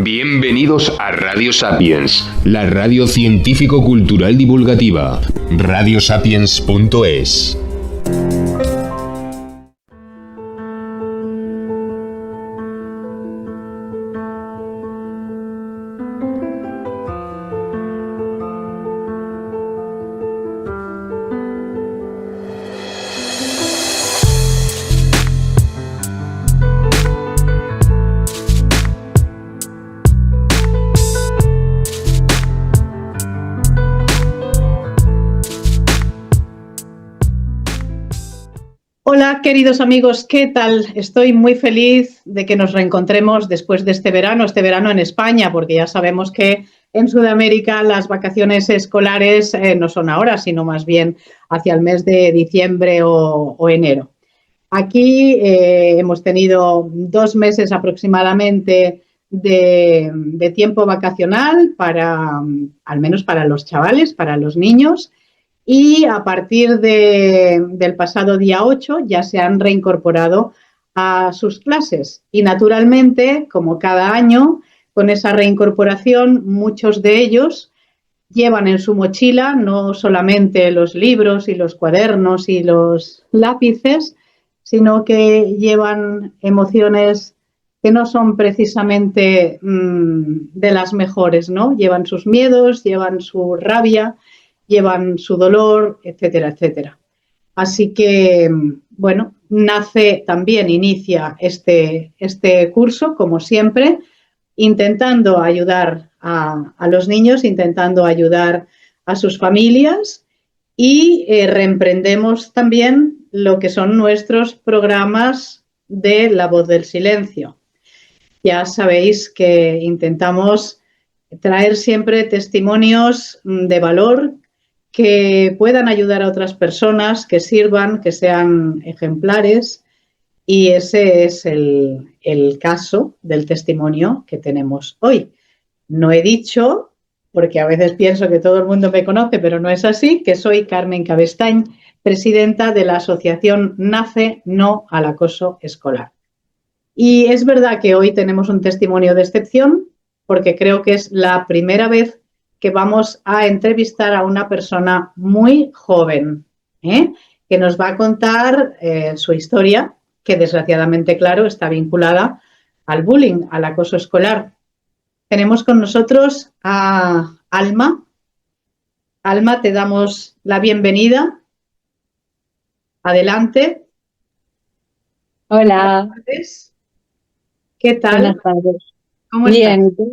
Bienvenidos a Radio Sapiens, la radio científico-cultural divulgativa. radiosapiens.es. Hola, queridos amigos, ¿qué tal? Estoy muy feliz de que nos reencontremos después de este verano en España, porque ya sabemos que en Sudamérica las vacaciones escolares no son ahora, sino más bien hacia el mes de diciembre o enero. Aquí hemos tenido 2 meses aproximadamente de tiempo vacacional al menos para los chavales, para los niños. Y a partir del pasado día 8 ya se han reincorporado a sus clases. Y naturalmente, como cada año, con esa reincorporación, muchos de ellos llevan en su mochila no solamente los libros y los cuadernos y los lápices, sino que llevan emociones que no son precisamente de las mejores, ¿no? Llevan sus miedos, llevan su rabia, llevan su dolor, etcétera, etcétera. Así que, bueno, inicia este curso, como siempre, intentando ayudar a los niños, intentando ayudar a sus familias y reemprendemos también lo que son nuestros programas de La Voz del Silencio. Ya sabéis que intentamos traer siempre testimonios de valor que puedan ayudar a otras personas, que sirvan, que sean ejemplares, y ese es el caso del testimonio que tenemos hoy. No he dicho, porque a veces pienso que todo el mundo me conoce, pero no es así, que soy Carmen Cabestañ, presidenta de la asociación NACE No al Acoso Escolar. Y es verdad que hoy tenemos un testimonio de excepción, porque creo que es la primera vez que vamos a entrevistar a una persona muy joven, que nos va a contar su historia, que desgraciadamente, claro, está vinculada al bullying, al acoso escolar. Tenemos con nosotros a Alma. Alma, te damos la bienvenida. Adelante. Hola. ¿Qué tal? Buenas tardes. ¿Cómo Bien. estás?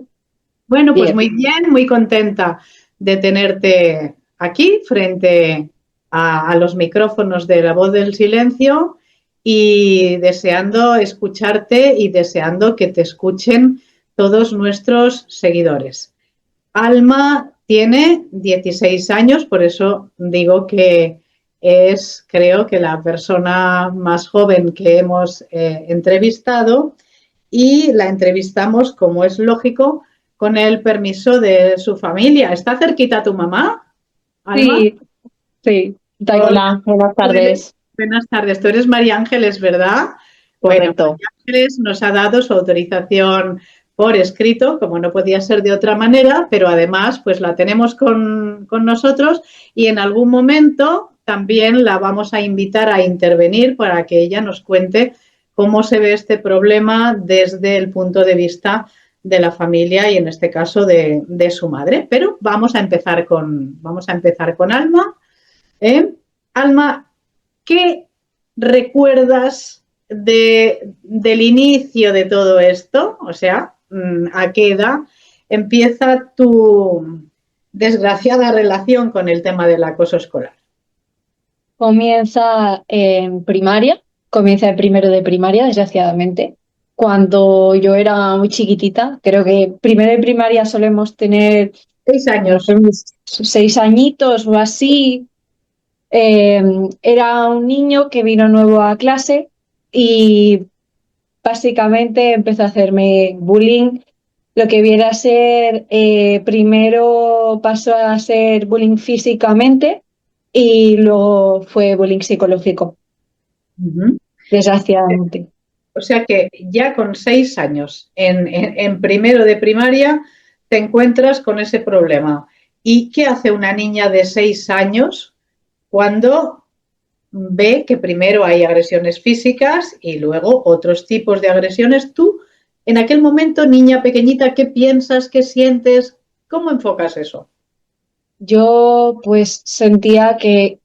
Bueno, pues Bien. muy bien, muy contenta de tenerte aquí frente a los micrófonos de La Voz del Silencio y deseando escucharte y deseando que te escuchen todos nuestros seguidores. Alma tiene 16 años, por eso digo que es, creo que la persona más joven que hemos entrevistado, y la entrevistamos, como es lógico, con el permiso de su familia. ¿Está cerquita tu mamá, Alma? Sí. Hola, buenas tardes. Buenas tardes. Tú eres María Ángeles, ¿verdad? Correcto. Bueno, María Ángeles nos ha dado su autorización por escrito, como no podía ser de otra manera, pero además pues la tenemos con nosotros y en algún momento también la vamos a invitar a intervenir para que ella nos cuente cómo se ve este problema desde el punto de vista de la familia y en este caso de su madre. Pero vamos a empezar con Alma. Alma, ¿qué recuerdas del inicio de todo esto? O sea, ¿a qué edad empieza tu desgraciada relación con el tema del acoso escolar? Comienza en primaria, comienza en primero de primaria, desgraciadamente. Cuando yo era muy chiquitita, creo que primero de primaria solemos tener 6 años. 6 añitos o así. Era un niño que vino nuevo a clase y básicamente empezó a hacerme bullying. Lo que viera a ser, primero pasó a ser bullying físicamente y luego fue bullying psicológico, desgraciadamente. O sea que ya con 6 años en primero de primaria te encuentras con ese problema. ¿Y qué hace una niña de 6 años cuando ve que primero hay agresiones físicas y luego otros tipos de agresiones? Tú, en aquel momento, niña pequeñita, ¿qué piensas, qué sientes? ¿Cómo enfocas eso? Yo pues sentía que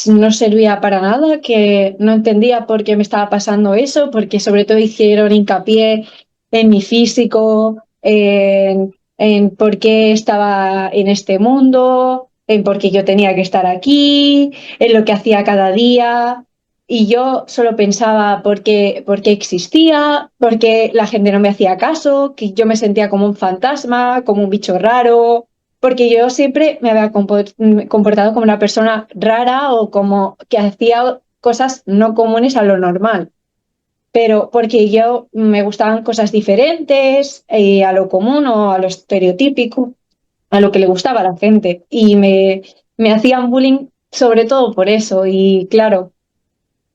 no servía para nada, que no entendía por qué me estaba pasando eso, porque sobre todo hicieron hincapié en mi físico, en por qué estaba en este mundo, en por qué yo tenía que estar aquí, en lo que hacía cada día. Y yo solo pensaba por qué existía, por qué la gente no me hacía caso, que yo me sentía como un fantasma, como un bicho raro, porque yo siempre me había comportado como una persona rara o como que hacía cosas no comunes a lo normal, pero porque yo me gustaban cosas diferentes a lo común o a lo estereotípico, a lo que le gustaba a la gente. Y me hacían bullying sobre todo por eso. Y claro,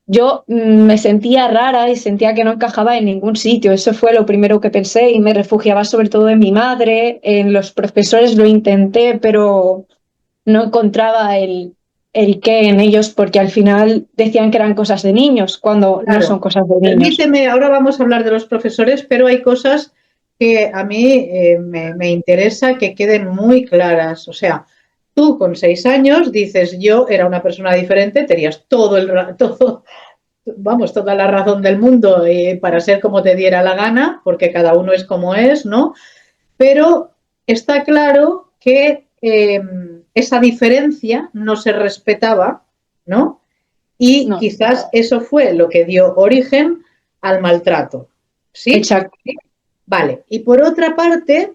yo me sentía rara y sentía que no encajaba en ningún sitio. Eso fue lo primero que pensé y me refugiaba sobre todo en mi madre, en los profesores lo intenté, pero no encontraba el qué en ellos porque al final decían que eran cosas de niños cuando no son Claro, cosas de niños. permíteme, ahora vamos a hablar de los profesores, pero hay cosas que a mí me interesa que queden muy claras. O sea, tú con 6 años dices, yo era una persona diferente, tenías todo, vamos, toda la razón del mundo para ser como te diera la gana, porque cada uno es como es, ¿no? Pero está claro que esa diferencia no se respetaba, ¿no? Y No, quizás eso fue lo que dio origen al maltrato. ¿Sí? exacto. Vale. Y por otra parte,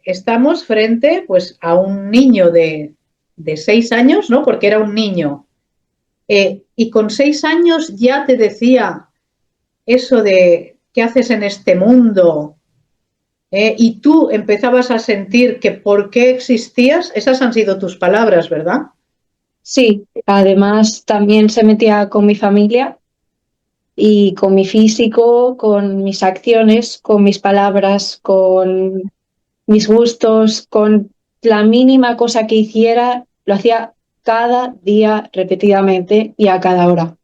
estamos frente pues, a un niño de 6 años, ¿no? Porque era un niño. Y con 6 años ya te decía eso de qué haces en este mundo. Y tú empezabas a sentir que por qué existías, esas han sido tus palabras, ¿verdad? Sí, además también se metía con mi familia y con mi físico, con mis acciones, con mis palabras, con mis gustos, con la mínima cosa que hiciera, lo hacía cada día repetidamente y a cada hora.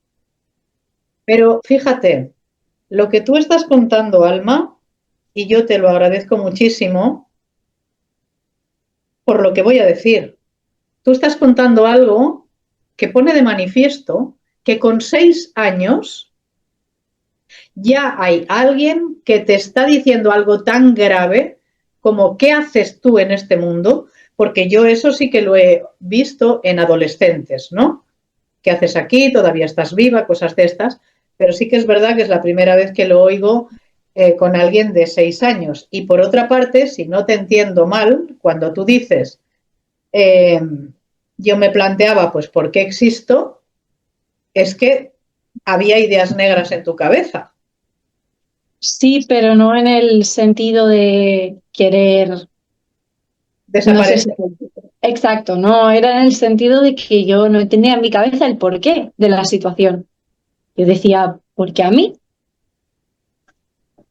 Pero fíjate, lo que tú estás contando, Alma, y yo te lo agradezco muchísimo por lo que voy a decir. Tú estás contando algo que pone de manifiesto que con 6 años ya hay alguien que te está diciendo algo tan grave como ¿qué haces tú en este mundo? Porque yo eso sí que lo he visto en adolescentes, ¿no? ¿Qué haces aquí? ¿Todavía estás viva? Cosas de estas. Pero sí que es verdad que es la primera vez que lo oigo con alguien de 6 años. Y por otra parte, si no te entiendo mal, cuando tú dices, eh, yo me planteaba, pues, ¿por qué existo? Es que había ideas negras en tu cabeza. Sí, pero no en el sentido de querer, no sé si... Desaparece. Exacto, no, era en el sentido de que yo no tenía en mi cabeza el porqué de la situación. Yo decía, ¿por qué a mí?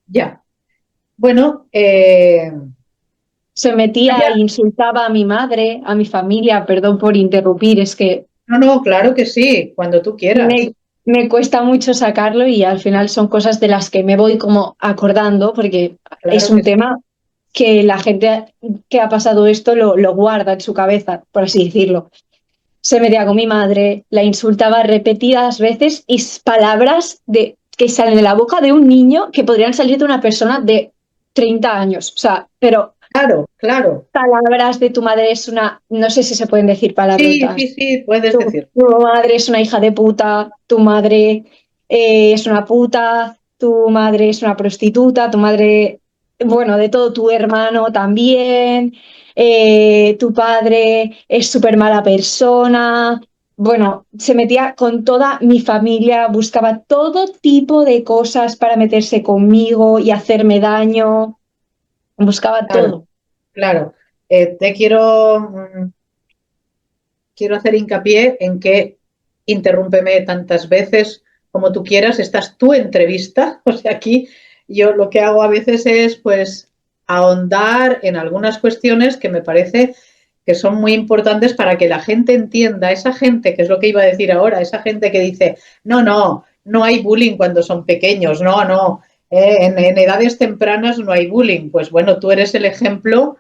Ya. Bueno, Se metía e insultaba a mi madre, a mi familia, perdón por interrumpir, es que no, no, claro que sí, cuando tú quieras. me, me cuesta mucho sacarlo y al final son cosas de las que me voy como acordando porque es Claro que un sí. tema que la gente que ha pasado esto lo guarda en su cabeza, por así decirlo. Se metía con mi madre, la insultaba repetidas veces y palabras que salen de la boca de un niño que podrían salir de una persona de 30 años. O sea, pero Claro, claro. palabras de tu madre es una, no sé si se pueden decir Sí, palabrotas. sí, sí, puedes decir. Tu madre es una hija de puta, tu madre es una puta, tu madre es una prostituta, tu madre, bueno, de todo, tu hermano también, tu padre es súper mala persona. Bueno, se metía con toda mi familia, buscaba todo tipo de cosas para meterse conmigo y hacerme daño, buscaba Claro, todo. claro. Te quiero hacer hincapié en que interrúmpeme tantas veces como tú quieras, esta es tu entrevista. O sea, aquí yo lo que hago a veces es pues ahondar en algunas cuestiones que me parece que son muy importantes para que la gente entienda, esa gente, que es lo que iba a decir ahora, esa gente que dice, no hay bullying cuando son pequeños, no, en edades tempranas no hay bullying. Pues bueno, tú eres el ejemplo,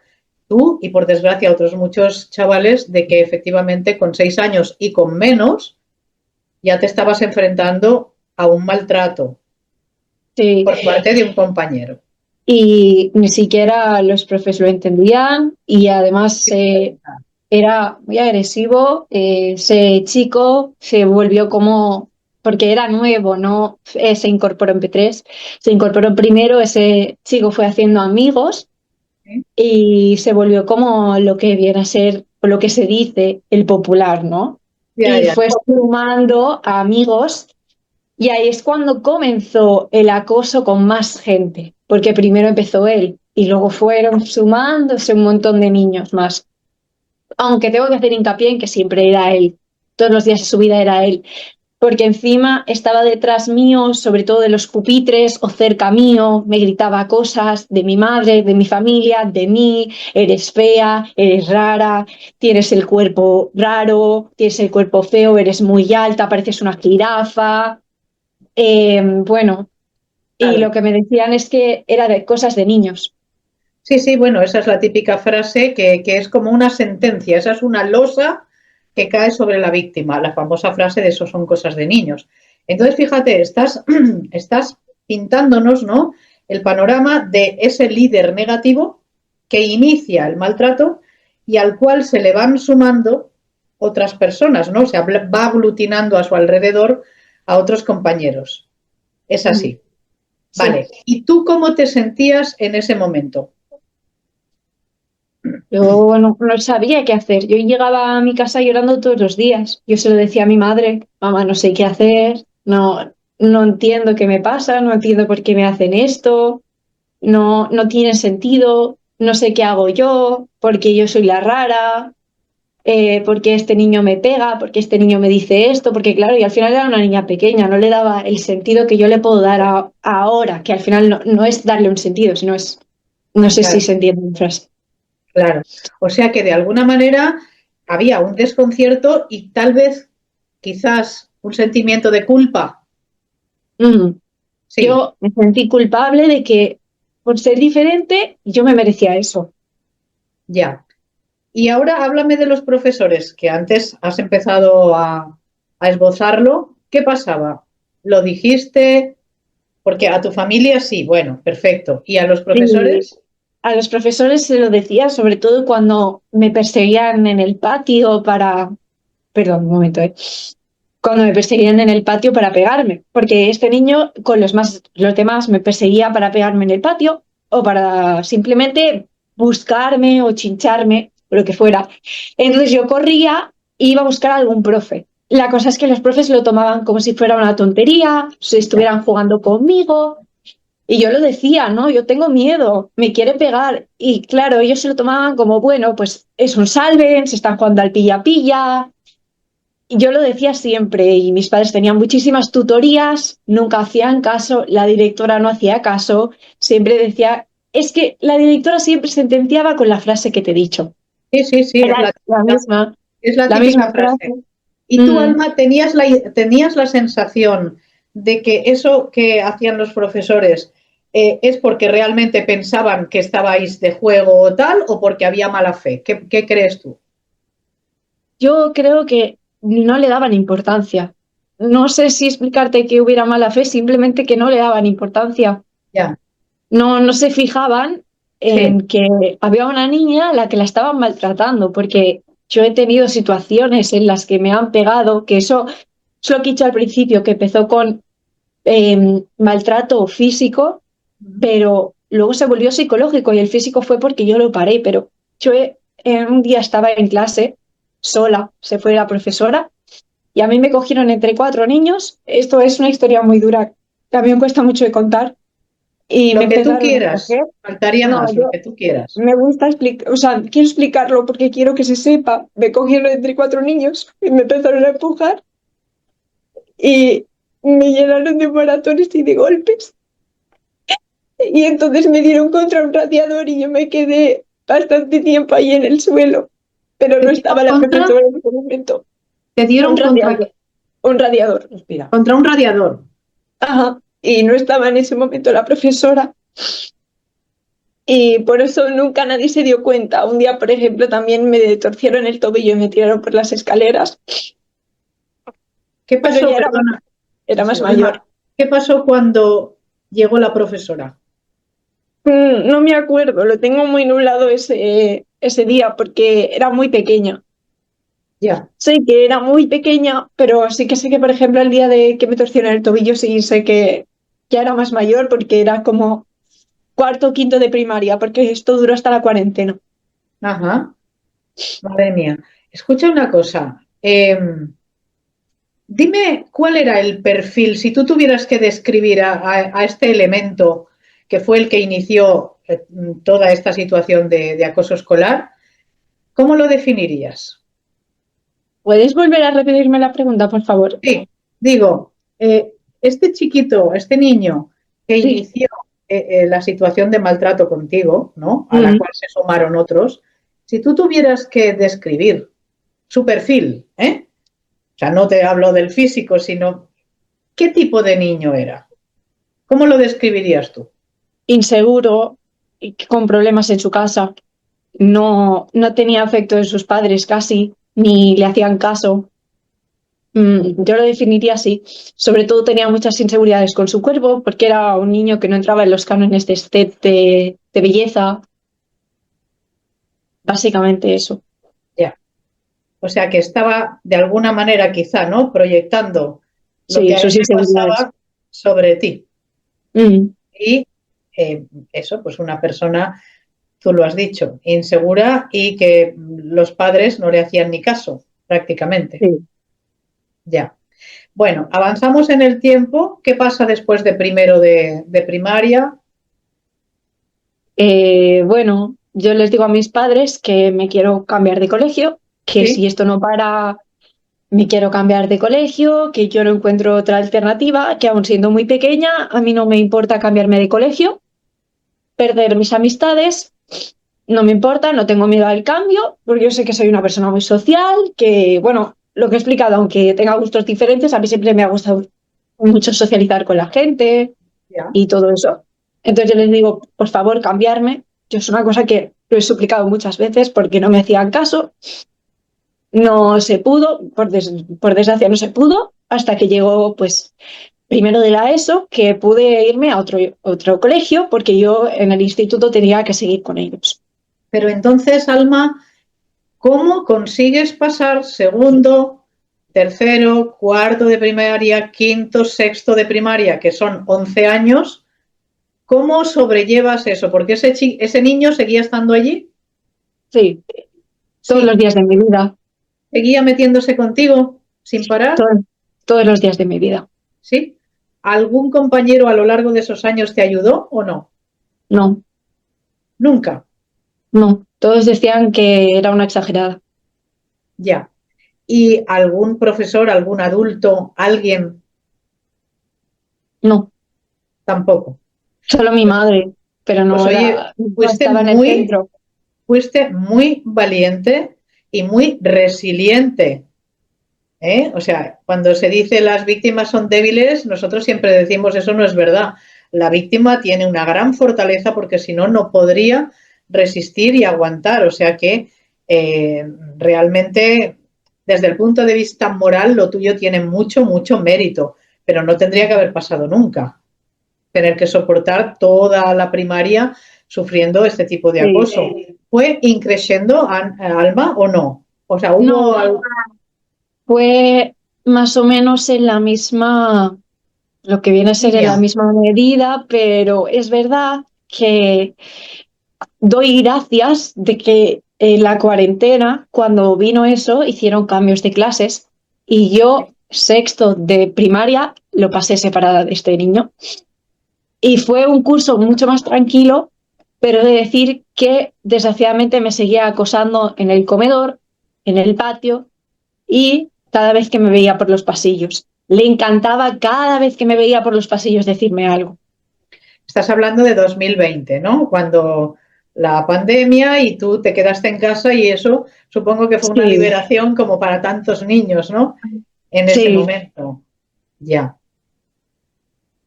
tú y por desgracia otros muchos chavales, de que efectivamente con 6 años y con menos ya te estabas enfrentando a un maltrato Sí. por parte de un compañero. Y ni siquiera los profes lo entendían y además era muy agresivo. Ese chico se volvió como, porque era nuevo, ¿no? Se incorporó en P3, se incorporó primero, ese chico fue haciendo amigos y se volvió como lo que viene a ser, o lo que se dice, el popular, ¿no? Y fue sumando a amigos. Y ahí es cuando comenzó el acoso con más gente, porque primero empezó él y luego fueron sumándose un montón de niños más. Aunque tengo que hacer hincapié en que siempre era él, todos los días de su vida era él, porque encima estaba detrás mío, sobre todo de los pupitres o cerca mío, me gritaba cosas de mi madre, de mi familia, de mí: eres fea, eres rara, tienes el cuerpo raro, tienes el cuerpo feo, eres muy alta, pareces una jirafa. Bueno, y lo que me decían es que era de cosas de niños. Sí, bueno, esa es la típica frase que es como una sentencia, esa es una losa que cae sobre la víctima, la famosa frase de eso son cosas de niños. Entonces, fíjate, estás pintándonos, ¿no?, el panorama de ese líder negativo que inicia el maltrato y al cual se le van sumando otras personas, ¿no? O sea, va aglutinando a su alrededor a otros compañeros. Es así. Sí. Vale. ¿Y tú cómo te sentías en ese momento? Yo no sabía qué hacer. Yo llegaba a mi casa llorando todos los días. Yo se lo decía a mi madre: mamá, no sé qué hacer, no entiendo qué me pasa, no entiendo por qué me hacen esto, no tiene sentido, no sé qué hago yo, porque yo soy la rara, porque este niño me pega, porque este niño me dice esto, porque claro, y al final era una niña pequeña, no le daba el sentido que yo le puedo dar ahora, que al final no es darle un sentido, sino es, no sé si se entiende mi frase. Claro. O sea que de alguna manera había un desconcierto y tal vez, quizás, un sentimiento de culpa. Sí. Yo me sentí culpable de que por ser diferente yo me merecía eso. Ya. Y ahora háblame de los profesores, que antes has empezado a esbozarlo. ¿Qué pasaba? ¿Lo dijiste? Porque a tu familia sí, bueno, perfecto. ¿Y a los profesores? Sí, a los profesores se lo decía, sobre todo cuando me perseguían en el patio para... Perdón, un momento, cuando me perseguían en el patio para pegarme, porque este niño con los demás me perseguía para pegarme en el patio o para simplemente buscarme o chincharme, o lo que fuera. Entonces yo corría e iba a buscar a algún profe. La cosa es que los profes lo tomaban como si fuera una tontería, si estuvieran jugando conmigo. Y yo lo decía, ¿no? Yo tengo miedo, me quiere pegar. Y claro, ellos se lo tomaban como, bueno, pues es un salven, se están jugando al pilla-pilla. Y yo lo decía siempre, y mis padres tenían muchísimas tutorías, nunca hacían caso, la directora no hacía caso, siempre decía, es que la directora siempre sentenciaba con la frase que te he dicho. Sí, Era la misma, es la la típica misma frase. frase. ¿Y tú, Alma, tenías la sensación de que eso que hacían los profesores es porque realmente pensaban que estabais de juego o tal, o porque había mala fe? ¿Qué crees tú? Yo creo que no le daban importancia. No sé si explicarte que hubiera mala fe, simplemente que no le daban importancia. Ya. No se fijaban Sí. en que había una niña a la que la estaban maltratando, porque yo he tenido situaciones en las que me han pegado, que eso es lo que he dicho al principio, que empezó con maltrato físico, pero luego se volvió psicológico y el físico fue porque yo lo paré, pero un día estaba en clase sola, se fue la profesora y a mí me cogieron entre 4 niños. Esto es una historia muy dura, que a mí me cuesta mucho de contar. Y me Lo que tú empezaron a quieras, coger. faltaría No, más, lo que tú quieras. me gusta explicar, o sea, quiero explicarlo porque quiero que se sepa. Me cogieron entre 4 niños y me empezaron a empujar y me llenaron de moratones y de golpes. Y entonces me dieron contra un radiador y yo me quedé bastante tiempo ahí en el suelo, pero no ¿Te estaba dieron la contra? profesora en ese momento. ¿Te dieron Un radiador, respira. contra un radiador? Ajá. Y no estaba en ese momento la profesora. Y por eso nunca nadie se dio cuenta. Un día, por ejemplo, también me torcieron el tobillo y me tiraron por las escaleras, ¿Qué pero pasó, ya perdona, era más mayor. Alma, qué pasó cuando llegó la profesora? No me acuerdo, lo tengo muy nublado ese día porque era muy pequeña. Ya, Sé que era muy pequeña, pero sí que sé que, por ejemplo, el día de que me torcieron el tobillo, sí sé que ya era más mayor porque era como cuarto o quinto de primaria, porque esto duró hasta la cuarentena. ajá, madre mía. Escucha una cosa, dime cuál era el perfil, si tú tuvieras que describir a este elemento que fue el que inició toda esta situación de acoso escolar, ¿cómo lo definirías? ¿Puedes volver a repetirme la pregunta, por favor? Sí, digo, este chiquito, este niño que Sí. inició la situación de maltrato contigo, ¿no? A la Mm. cual se sumaron otros, si tú tuvieras que describir su perfil, ¿eh? O sea, no te hablo del físico, sino qué tipo de niño era. ¿Cómo lo describirías tú? Inseguro y con problemas en su casa. No tenía afecto de sus padres casi, ni le hacían caso. Yo lo definiría así. Sobre todo tenía muchas inseguridades con su cuerpo, porque era un niño que no entraba en los cánones de belleza. Básicamente eso. Ya. O sea, que estaba de alguna manera quizá, ¿no? Proyectando lo que Sí, a él sus le inseguridades. pasaba sobre ti. Mm, Y eso, pues una persona, tú lo has dicho, insegura y que los padres no le hacían ni caso, prácticamente. sí. Ya. Bueno, avanzamos en el tiempo. ¿Qué pasa después de primero de primaria? Bueno, yo les digo a mis padres que me quiero cambiar de colegio, que Sí, si esto no para, me quiero cambiar de colegio, que yo no encuentro otra alternativa, que aun siendo muy pequeña, a mí no me importa cambiarme de colegio, perder mis amistades, no me importa, no tengo miedo al cambio, porque yo sé que soy una persona muy social, que, bueno, lo que he explicado, aunque tenga gustos diferentes, a mí siempre me ha gustado mucho socializar con la gente ya. y todo eso. Entonces yo les digo, por favor, cambiarme. Yo es una cosa que lo he suplicado muchas veces porque no me hacían caso. No se pudo, por desgracia no se pudo, hasta que llegó, pues, primero de la ESO, que pude irme a otro colegio porque yo en el instituto tenía que seguir con ellos. Pero entonces, Alma, ¿cómo consigues pasar segundo, tercero, cuarto de primaria, quinto, sexto de primaria, que son 11 años? ¿Cómo sobrellevas eso? Porque ese niño seguía estando allí, Sí, todos los sí, días de mi vida, seguía metiéndose contigo sin parar, todos, todos los días de mi vida. sí. ¿Algún compañero a lo largo de esos años te ayudó o no? No, Nunca, no, todos decían que era una exagerada. ya. ¿Y algún profesor, algún adulto, alguien No, tampoco? solo mi madre, pero Pues oye, no estaba en el centro. fuiste muy valiente y muy resiliente. ¿Eh? O sea, cuando se dice las víctimas son débiles, nosotros siempre decimos eso no es verdad. La víctima tiene una gran fortaleza porque si no, no podría resistir y aguantar. O sea que realmente, desde el punto de vista moral, lo tuyo tiene mucho, mucho mérito, pero no tendría que haber pasado nunca. Tener que soportar toda la primaria sufriendo este tipo de Sí. acoso. ¿Fue increciendo, Alma, o no? O sea, hubo No, fue más o menos en la misma, lo que viene a ser en la línea. misma medida, pero es verdad que doy gracias de que en la cuarentena, cuando vino eso, hicieron cambios de clases y yo, sexto de primaria, lo pasé separada de este niño. Y fue un curso mucho más tranquilo, pero he de decir que desgraciadamente me seguía acosando en el comedor, en el patio y cada vez que me veía por los pasillos. Le encantaba cada vez que me veía por los pasillos decirme algo. Estás hablando de 2020, ¿no? Cuando la pandemia y tú te quedaste en casa y eso supongo que fue una Sí, liberación como para tantos niños, ¿no? En ese sí. momento. Ya.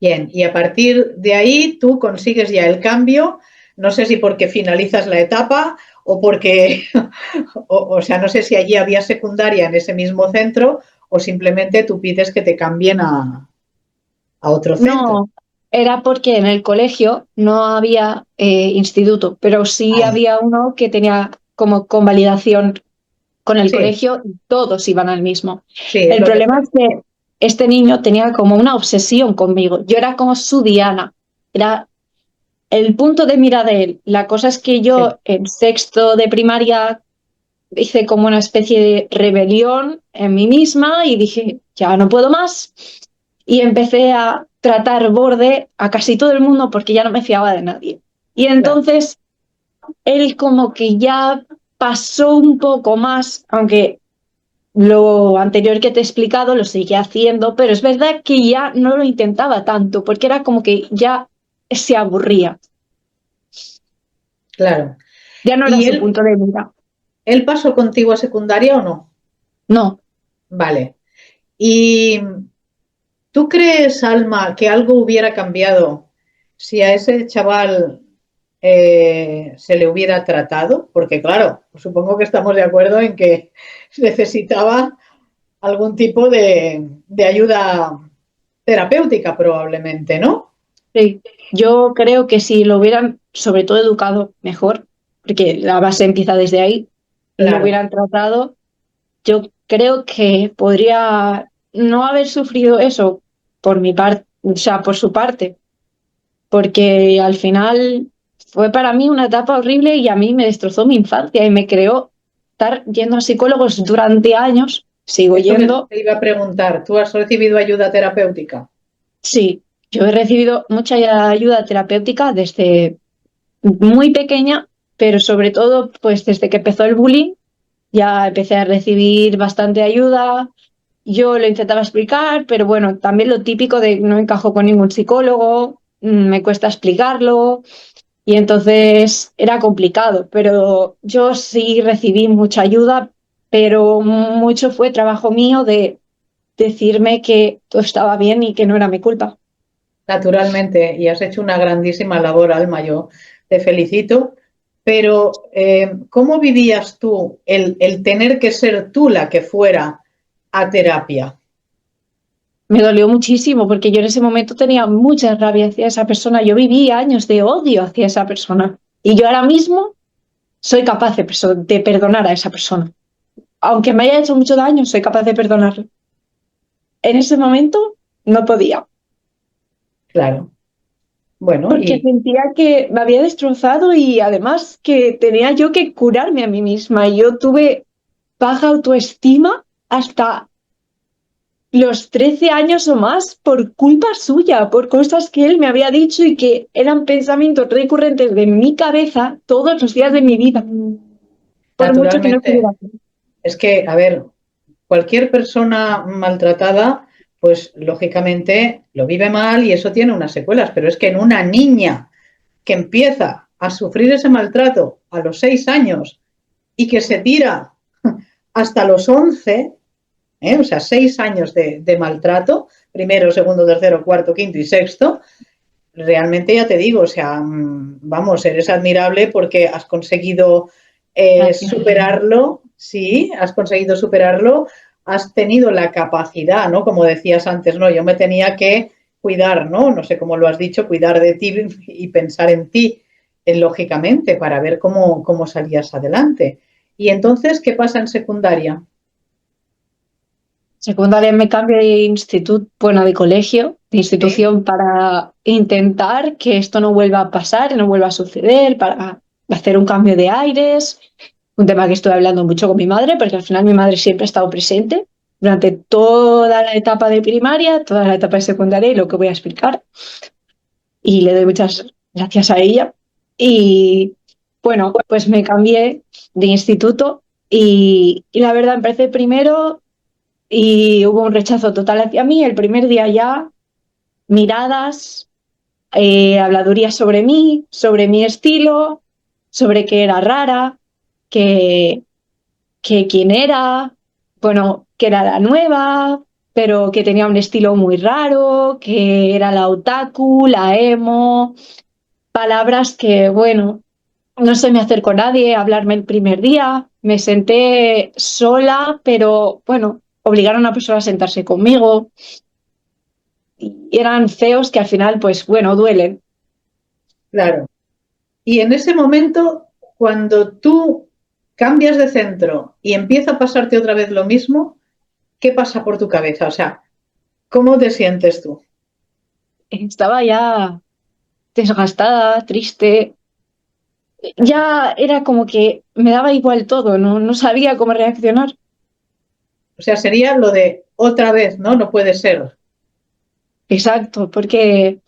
Bien. Y a partir de ahí tú consigues ya el cambio. No sé si porque finalizas la etapa o porque, o sea, no sé si allí había secundaria en ese mismo centro o simplemente tú pides que te cambien a otro centro. No, era porque en el colegio no había instituto, pero sí Ah, había uno que tenía como convalidación con el sí, colegio y todos iban al mismo. sí, es El lo que problema es que este niño tenía como una obsesión conmigo. Yo era como su Diana, era el punto de mira de él. La cosa es que sí, yo en sexto de primaria hice como una especie de rebelión en mí misma y dije, ya no puedo más. Y empecé a tratar borde a casi todo el mundo porque ya no me fiaba de nadie. Y claro. entonces él como que ya pasó un poco más, aunque lo anterior que te he explicado lo seguía haciendo, pero es verdad que ya no lo intentaba tanto porque era como que ya se aburría, Claro. ya no era ¿Y su punto de mira. él pasó contigo a secundaria o no? No, Vale. ¿Y tú crees, Alma, que algo hubiera cambiado si a ese chaval se le hubiera tratado? Porque claro, supongo que estamos de acuerdo en que necesitaba algún tipo de ayuda terapéutica probablemente, ¿no? sí, yo creo que si lo hubieran, sobre todo, educado mejor, porque la base empieza desde ahí, y lo Claro, hubieran tratado, yo creo que podría no haber sufrido eso por mi parte, o sea, por su parte, porque al final fue para mí una etapa horrible y a mí me destrozó mi infancia y me creó estar yendo a psicólogos durante años, sigo eso me yendo. te iba a preguntar. ¿Tú has recibido ayuda terapéutica? Sí, yo he recibido mucha ayuda terapéutica desde muy pequeña, pero sobre todo, pues desde que empezó el bullying, ya empecé a recibir bastante ayuda. Yo lo intentaba explicar, pero bueno, también lo típico de no encajo con ningún psicólogo, me cuesta explicarlo y entonces era complicado, pero yo sí recibí mucha ayuda, pero mucho fue trabajo mío de decirme que todo estaba bien y que no era mi culpa. Naturalmente, y has hecho una grandísima labor, Alma, yo te felicito, pero ¿cómo vivías tú el tener que ser tú la que fuera a terapia? Me dolió muchísimo porque yo en ese momento tenía mucha rabia hacia esa persona. Yo viví años de odio hacia esa persona. Y yo ahora mismo soy capaz de perdonar a esa persona. Aunque me haya hecho mucho daño, soy capaz de perdonarlo. En ese momento no podía, Claro, bueno, porque sentía que me había destrozado y además que tenía yo que curarme a mí misma. Y yo tuve baja autoestima hasta los 13 años o más por culpa suya, por cosas que él me había dicho y que eran pensamientos recurrentes de mi cabeza todos los días de mi vida, por mucho que no quisiera naturalmente, hacer. es que, a ver, cualquier persona maltratada, pues lógicamente lo vive mal y eso tiene unas secuelas, pero es que en una niña que empieza a sufrir ese maltrato a los 6 años y que se tira hasta los 11, o sea, 6 años de maltrato, primero, segundo, tercero, cuarto, quinto y sexto, realmente ya te digo, o sea, vamos, eres admirable porque has conseguido Gracias. superarlo, sí, has conseguido superarlo, has tenido la capacidad, ¿no? Como decías antes, ¿no? Yo me tenía que cuidar, ¿no? No sé cómo lo has dicho, cuidar de ti y pensar en ti, lógicamente, para ver cómo salías adelante. Y entonces, ¿qué pasa en secundaria? Secundaria me cambié de instituto, bueno, de colegio, de Sí, institución para intentar que esto no vuelva a pasar, no vuelva a suceder, para hacer un cambio de aires, un tema que estuve hablando mucho con mi madre, porque al final mi madre siempre ha estado presente durante toda la etapa de primaria, toda la etapa de secundaria y lo que voy a explicar. Y le doy muchas gracias a ella. Y bueno, pues me cambié de instituto y la verdad empecé primero. y hubo un rechazo total hacia mí. El primer día ya, miradas, habladurías sobre mí, sobre mi estilo, sobre que era rara, que, que quién era, bueno, que era la nueva, pero que tenía un estilo muy raro, que era la otaku, la emo, palabras que, bueno, no se me acercó nadie a hablarme el primer día, me senté sola, pero bueno, obligaron a una persona a sentarse conmigo y eran feos que al final, pues bueno, duelen. Claro. Y en ese momento, cuando tú cambias de centro y empieza a pasarte otra vez lo mismo, ¿qué pasa por tu cabeza? O sea, ¿cómo te sientes tú? Estaba ya desgastada, triste, ya era como que me daba igual todo, no sabía cómo reaccionar. O sea, sería lo de otra vez, ¿no? No puede ser. Exacto, porque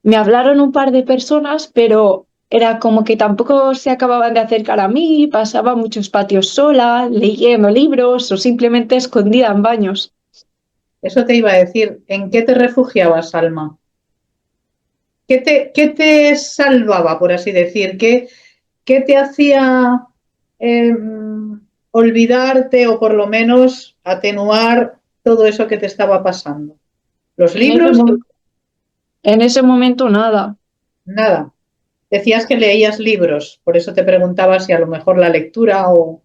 me hablaron un par de personas, pero era como que tampoco se acababan de acercar a mí, pasaba muchos patios sola, leyendo libros o simplemente escondida en baños. Eso te iba a decir. ¿En qué te refugiabas, Alma? ¿Qué te salvaba, por así decir? ¿Qué te hacía eh, olvidarte o por lo menos atenuar todo eso que te estaba pasando? ¿Los En ese, libros? mo- en ese momento nada. Nada. Decías que leías libros, por eso te preguntaba si a lo mejor la lectura o...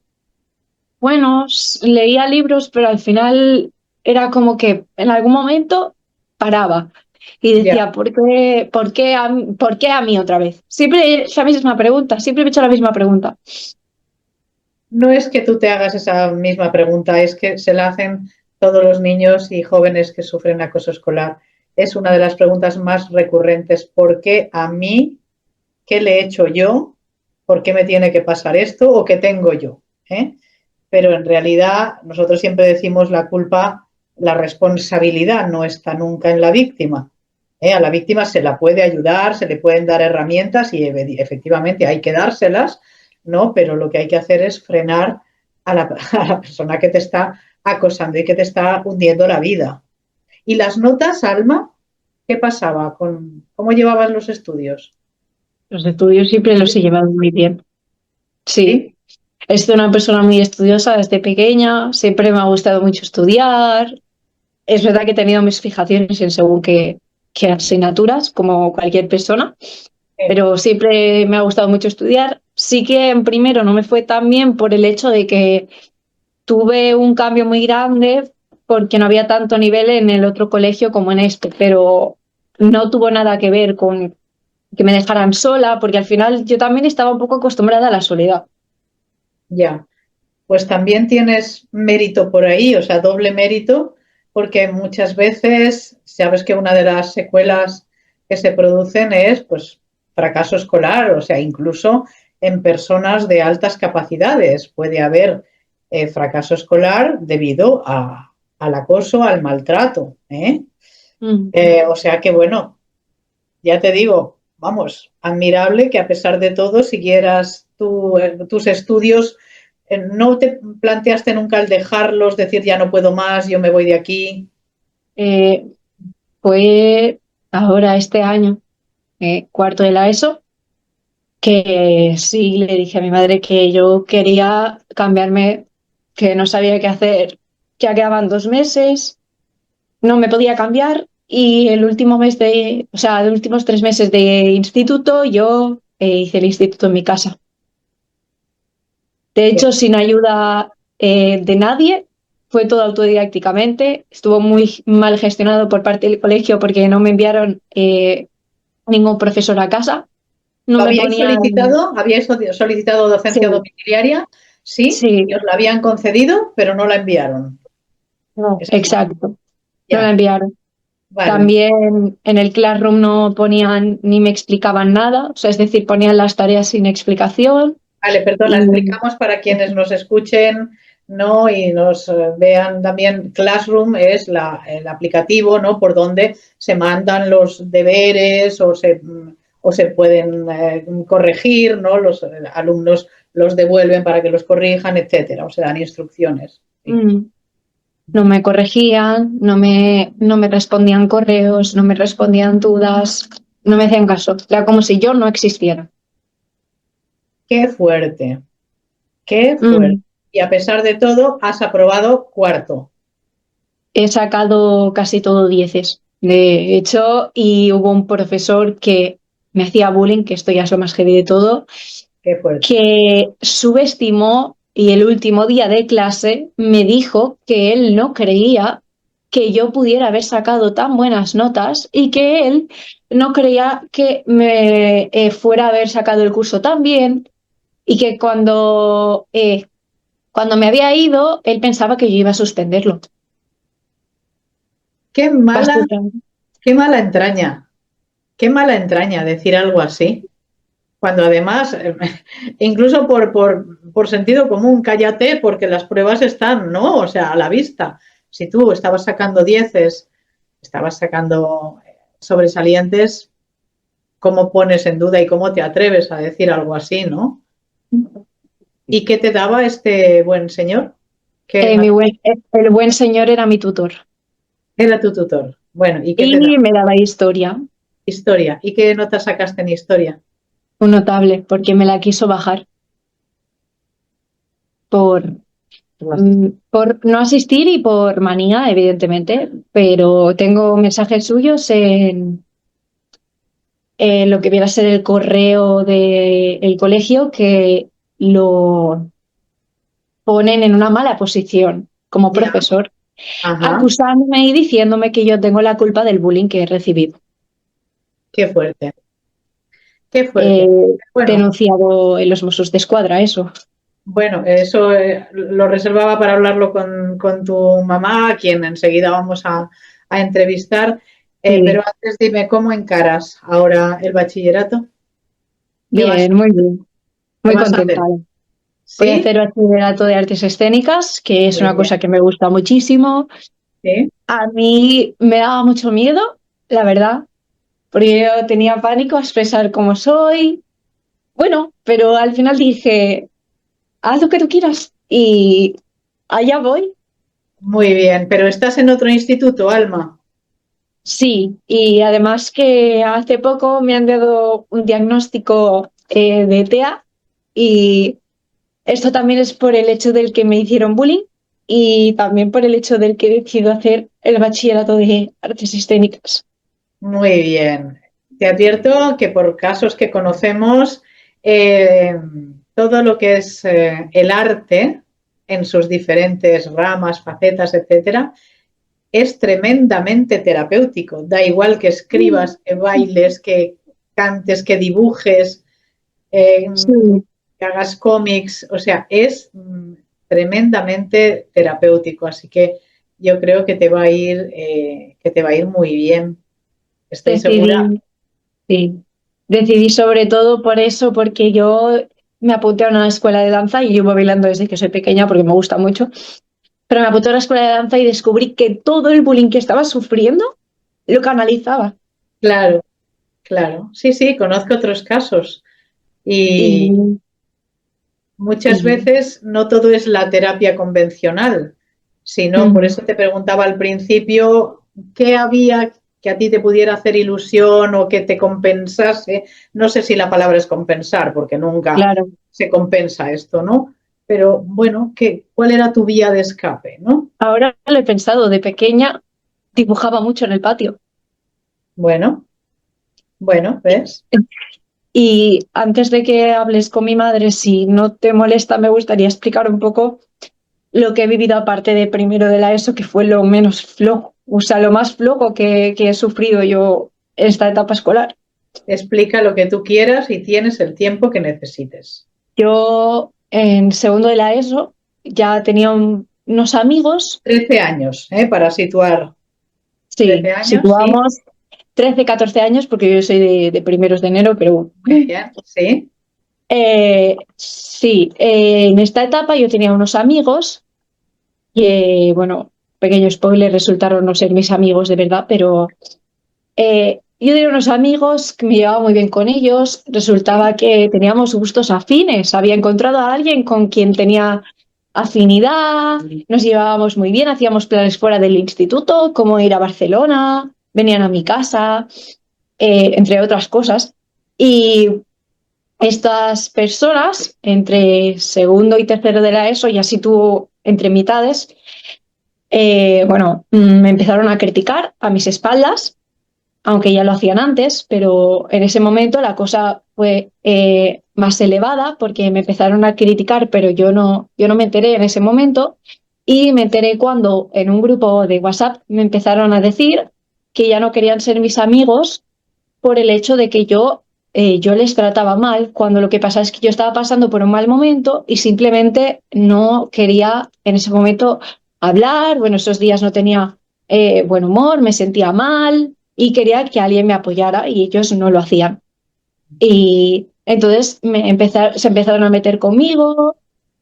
Bueno, leía libros, pero al final era como que en algún momento paraba y Ya, decía, por qué a mí otra vez? Siempre es la misma pregunta, siempre me he hecho la misma pregunta. no es que tú te hagas esa misma pregunta, es que se la hacen todos los niños y jóvenes que sufren acoso escolar. Es una de las preguntas más recurrentes. ¿Por qué a mí? ¿Qué le he hecho yo? ¿Por qué me tiene que pasar esto? ¿O qué tengo yo? ¿Eh? Pero en realidad nosotros siempre decimos la culpa, la responsabilidad no está nunca en la víctima. A la víctima se la puede ayudar, se le pueden dar herramientas y efectivamente hay que dárselas, ¿no? Pero lo que hay que hacer es frenar a la persona que te está acosando y que te está hundiendo la vida. ¿Y las notas, Alma? ¿Qué pasaba? ¿Cómo llevabas los estudios? Los estudios siempre los he llevado muy bien. Sí, ¿Sí? he sido una persona muy estudiosa desde pequeña, siempre me ha gustado mucho estudiar. Es verdad que he tenido mis fijaciones en según qué asignaturas, como cualquier persona, pero siempre me ha gustado mucho estudiar. Sí que en primero no me fue tan bien por el hecho de que tuve un cambio muy grande porque no había tanto nivel en el otro colegio como en este, pero no tuvo nada que ver con que me dejaran sola, porque al final yo también estaba un poco acostumbrada a la soledad. Ya. Pues también tienes mérito por ahí, o sea, doble mérito, porque muchas veces sabes que una de las secuelas que se producen es pues fracaso escolar, o sea, incluso en personas de altas capacidades puede haber fracaso escolar debido al acoso, al maltrato. Mm. O sea que bueno, ya te digo, vamos, admirable que a pesar de todo siguieras tus estudios. ¿No te planteaste nunca el dejarlos, decir ya no puedo más, yo me voy de aquí? Eh, Fue ahora este año, cuarto de la ESO, que sí le dije a mi madre que yo quería cambiarme, que no sabía qué hacer. Ya quedaban 2 meses, no me podía cambiar y el último mes o sea, los últimos 3 meses de instituto, yo hice el instituto en mi casa. De Ya, hecho, sin ayuda de nadie, fue todo autodidácticamente. Estuvo muy mal gestionado por parte del colegio porque no me enviaron ningún profesor a casa. No ¿lo me ponían. habíais solicitado docencia Sí, domiciliaria? Sí, y sí, os la habían concedido, pero no la enviaron. no, Eso es malo. exacto. No la Ya, enviaron. vale. También en el Classroom no ponían ni me explicaban nada, o sea, es decir, ponían las tareas sin explicación Vale, perdona, y explicamos para quienes nos escuchen, ¿no? Y nos vean también. Classroom es el aplicativo, ¿no? Por donde se mandan los deberes o se pueden corregir, ¿no? Los alumnos los devuelven para que los corrijan, etcétera, o se dan instrucciones. Sí. mm, No me corregían, no me respondían correos, no me respondían dudas, no me hacían caso. Era como si yo no existiera. Qué fuerte, qué fuerte. Mm. Y a pesar de todo, has aprobado cuarto. He sacado casi todo dieces, de hecho, y hubo un profesor que me hacía bullying, que esto ya es lo más heavy de todo, Qué fuerte. que subestimó y el último día de clase me dijo que él no creía que yo pudiera haber sacado tan buenas notas y que él no creía que me fuera a haber sacado el curso tan bien y que cuando me había ido, él pensaba que yo iba a suspenderlo. Qué mala, Básicamente. qué mala entraña. Qué mala entraña decir algo así. Cuando además, incluso por sentido común, cállate porque las pruebas están, ¿no? O sea, a la vista. Si tú estabas sacando dieces, estabas sacando sobresalientes, ¿cómo pones en duda y cómo te atreves a decir algo así, ¿no? ¿Y qué te daba este buen señor? ¿Qué El buen señor era mi tutor era tu tutor? Bueno, ¿y qué te y daba? me daba historia, Historia. ¿Y qué nota sacaste en historia? un notable, porque me la quiso bajar por, por no asistir y por manía, evidentemente, pero tengo mensajes suyos en lo que viene a ser el correo del colegio que lo ponen en una mala posición como Ya. profesor, Ajá. acusándome y diciéndome que yo tengo la culpa del bullying que he recibido. Qué fuerte. Qué He fuerte. Bueno, denunciado en los Mossos de Escuadra eso. bueno, eso lo reservaba para hablarlo con tu mamá, a quien enseguida vamos a entrevistar. Pero Sí, antes dime, ¿cómo encaras ahora el bachillerato? ¿Qué vas, bien, muy bien, qué muy vas a hacer? contenta. Voy a ¿Sí? hacer bachillerato de artes escénicas, que es Muy una bien. cosa que me gusta muchísimo. ¿Sí? A mí me daba mucho miedo, la verdad, porque yo tenía pánico a expresar cómo soy. Bueno, pero al final dije, haz lo que tú quieras y allá voy. Muy bien. Pero estás en otro instituto, Alma. Sí, y además que hace poco me han dado un diagnóstico de TEA y esto también es por el hecho del que me hicieron bullying y también por el hecho del que he decidido hacer el bachillerato de artes escénicas. Muy bien. Te advierto que por casos que conocemos, eh, todo lo que es el arte en sus diferentes ramas, facetas, etcétera, es tremendamente terapéutico. Da igual que escribas, que bailes, que cantes, que dibujes, eh, Sí, que hagas cómics, o sea, es tremendamente terapéutico. Así que yo creo que te va a ir muy bien. Estoy segura. decidí, sí, decidí sobre todo por eso, porque yo me apunté a una escuela de danza y llevo bailando desde que soy pequeña porque me gusta mucho, pero me apunté a una escuela de danza y descubrí que todo el bullying que estaba sufriendo lo canalizaba. Claro, claro. Sí, sí, conozco otros casos. Y Y, muchas y veces no todo es la terapia convencional, sino, por ujú. eso te preguntaba al principio, ¿qué había que a ti te pudiera hacer ilusión o que te compensase? No sé si la palabra es compensar, porque nunca Claro. se compensa esto, ¿no? Pero bueno, ¿cuál era tu vía de escape, no? Ahora lo he pensado, de pequeña dibujaba mucho en el patio. Bueno, bueno, ¿ves? Y antes de que hables con mi madre, si no te molesta, me gustaría explicar un poco lo que he vivido aparte de primero de la ESO, que fue lo menos flojo, o sea, lo más flojo que he sufrido yo en esta etapa escolar. Explica lo que tú quieras y tienes el tiempo que necesites. Yo en segundo de la ESO ya tenía unos amigos, 13 años, ¿eh? Para situar. sí, 13 años, sí. situamos 13, 14 años, porque yo soy de primeros de enero, pero Muy bien, sí. sí, en esta etapa yo tenía unos amigos que, bueno, pequeño spoiler, resultaron no ser mis amigos de verdad, pero yo tenía unos amigos que me llevaba muy bien con ellos, Sí. resultaba que teníamos gustos afines, había encontrado a alguien con quien tenía afinidad, nos llevábamos muy bien, hacíamos planes fuera del instituto, como ir a Barcelona, venían a mi casa, entre otras cosas. Y estas personas, entre segundo y tercero de la ESO, y así tuvo entre mitades, me empezaron a criticar a mis espaldas, aunque ya lo hacían antes, pero en ese momento la cosa fue más elevada porque me empezaron a criticar, pero yo no me enteré en ese momento, y me enteré cuando en un grupo de WhatsApp me empezaron a decir que ya no querían ser mis amigos por el hecho de que yo les trataba mal, cuando lo que pasa es que yo estaba pasando por un mal momento y simplemente no quería en ese momento hablar. Bueno, esos días no tenía buen humor, me sentía mal y quería que alguien me apoyara y ellos no lo hacían. Y entonces se empezaron a meter conmigo,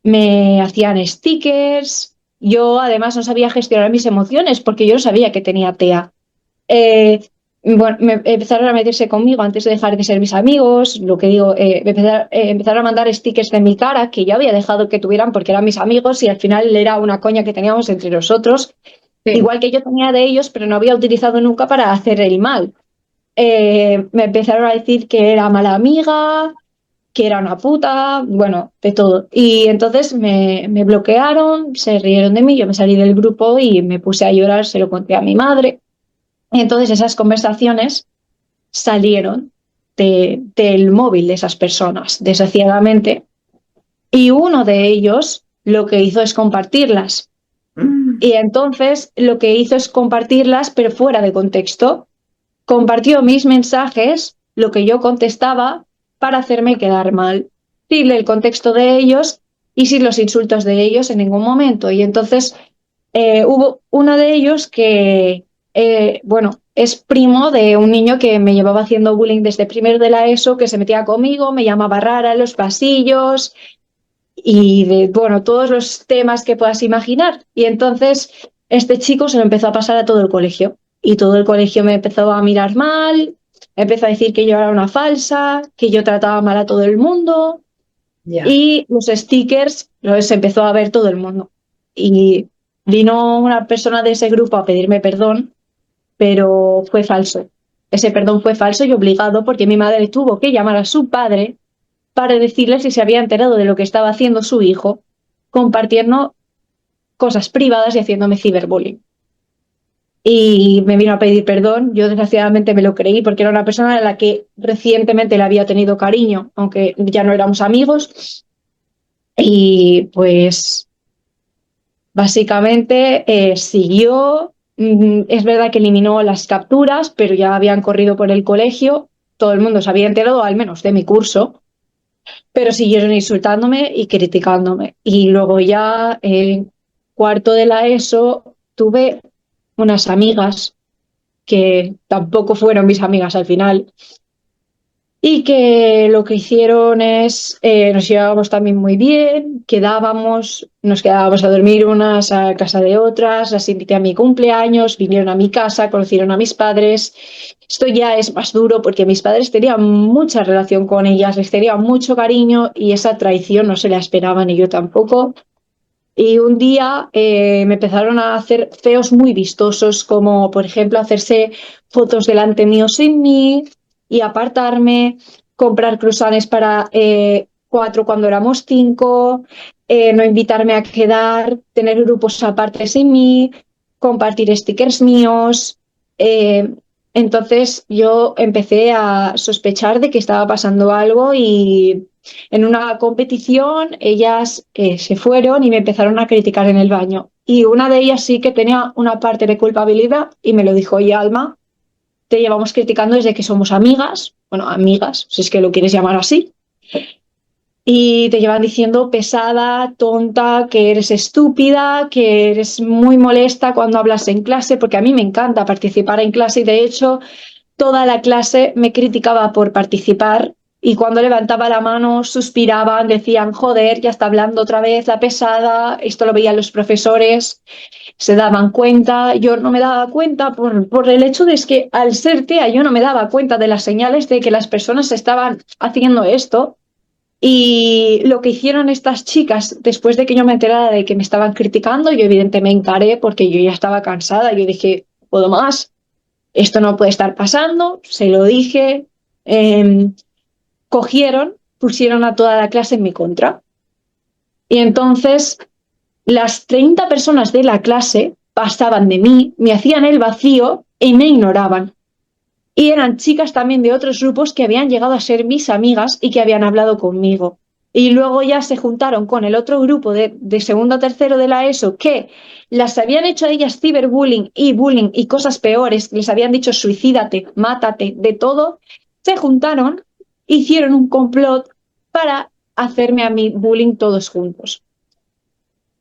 me hacían stickers. Yo además no sabía gestionar mis emociones porque yo no sabía que tenía TEA. Eh, me empezaron a meterse conmigo antes de dejar de ser mis amigos, lo que digo, empezaron a mandar stickers de mi cara que yo había dejado que tuvieran porque eran mis amigos y al final era una coña que teníamos entre nosotros, Sí. igual que yo tenía de ellos, pero no había utilizado nunca para hacer el mal. Me empezaron a decir que era mala amiga, que era una puta, bueno, de todo. Y entonces me bloquearon, se rieron de mí, yo me salí del grupo y me puse a llorar, se lo conté a mi madre. Y entonces esas conversaciones salieron del móvil de esas personas, desgraciadamente, y uno de ellos lo que hizo es compartirlas. Y entonces lo que hizo es compartirlas, pero fuera de contexto. Compartió mis mensajes, lo que yo contestaba, para hacerme quedar mal, sin el contexto de ellos y sin los insultos de ellos en ningún momento. Y entonces hubo uno de ellos que, es primo de un niño que me llevaba haciendo bullying desde primero de la ESO, que se metía conmigo, me llamaba rara en los pasillos y todos los temas que puedas imaginar. Y entonces este chico se lo empezó a pasar a todo el colegio y todo el colegio me empezó a mirar mal, empezó a decir que yo era una falsa, que yo trataba mal a todo el mundo. Ya. Y los stickers los empezó a ver todo el mundo. Y vino una persona de ese grupo a pedirme perdón, pero fue falso. Ese perdón fue falso y obligado porque mi madre tuvo que llamar a su padre para decirle si se había enterado de lo que estaba haciendo su hijo, compartiendo cosas privadas y haciéndome ciberbullying. Y me vino a pedir perdón. Yo desgraciadamente me lo creí porque era una persona a la que recientemente le había tenido cariño, aunque ya no éramos amigos. Y pues básicamente siguió. Es verdad que eliminó las capturas, pero ya habían corrido por el colegio. Todo el mundo se había enterado, al menos de mi curso, pero siguieron insultándome y criticándome. Y luego ya en cuarto de la ESO tuve unas amigas que tampoco fueron mis amigas al final, y que lo que hicieron es, nos llevábamos también muy bien, nos quedábamos a dormir unas a casa de otras, las invité a mi cumpleaños, vinieron a mi casa, conocieron a mis padres. Esto ya es más duro porque mis padres tenían mucha relación con ellas, les tenía mucho cariño y esa traición no se la esperaban y yo tampoco. Y un día me empezaron a hacer feos muy vistosos, como por ejemplo hacerse fotos delante mío sin mí y apartarme, comprar croissants para 4 cuando éramos 5, no invitarme a quedar, tener grupos aparte sin mí, compartir stickers míos. Entonces yo empecé a sospechar de que estaba pasando algo y en una competición ellas se fueron y me empezaron a criticar en el baño. Y una de ellas sí que tenía una parte de culpabilidad y me lo dijo: oye, Alma, te llevamos criticando desde que somos amigas, bueno, amigas, si es que lo quieres llamar así, y te llevan diciendo pesada, tonta, que eres estúpida, que eres muy molesta cuando hablas en clase, porque a mí me encanta participar en clase y de hecho toda la clase me criticaba por participar. Y cuando levantaba la mano suspiraban, decían: joder, ya está hablando otra vez la pesada. Esto lo veían los profesores, se daban cuenta. Yo no me daba cuenta por el hecho de que al ser TEA yo no me daba cuenta de las señales de que las personas estaban haciendo esto. Y lo que hicieron estas chicas, después de que yo me enterara de que me estaban criticando, yo evidentemente me encaré porque yo ya estaba cansada. Yo dije, puedo más, esto no puede estar pasando, se lo dije. Cogieron, pusieron a toda la clase en mi contra. Y entonces las 30 personas de la clase pasaban de mí, me hacían el vacío y me ignoraban. Y eran chicas también de otros grupos que habían llegado a ser mis amigas y que habían hablado conmigo. Y luego ya se juntaron con el otro grupo de segundo o tercero de la ESO que las habían hecho a ellas ciberbullying y bullying y cosas peores, les habían dicho suicídate, mátate, de todo. Se juntaron, hicieron un complot para hacerme a mí bullying todos juntos.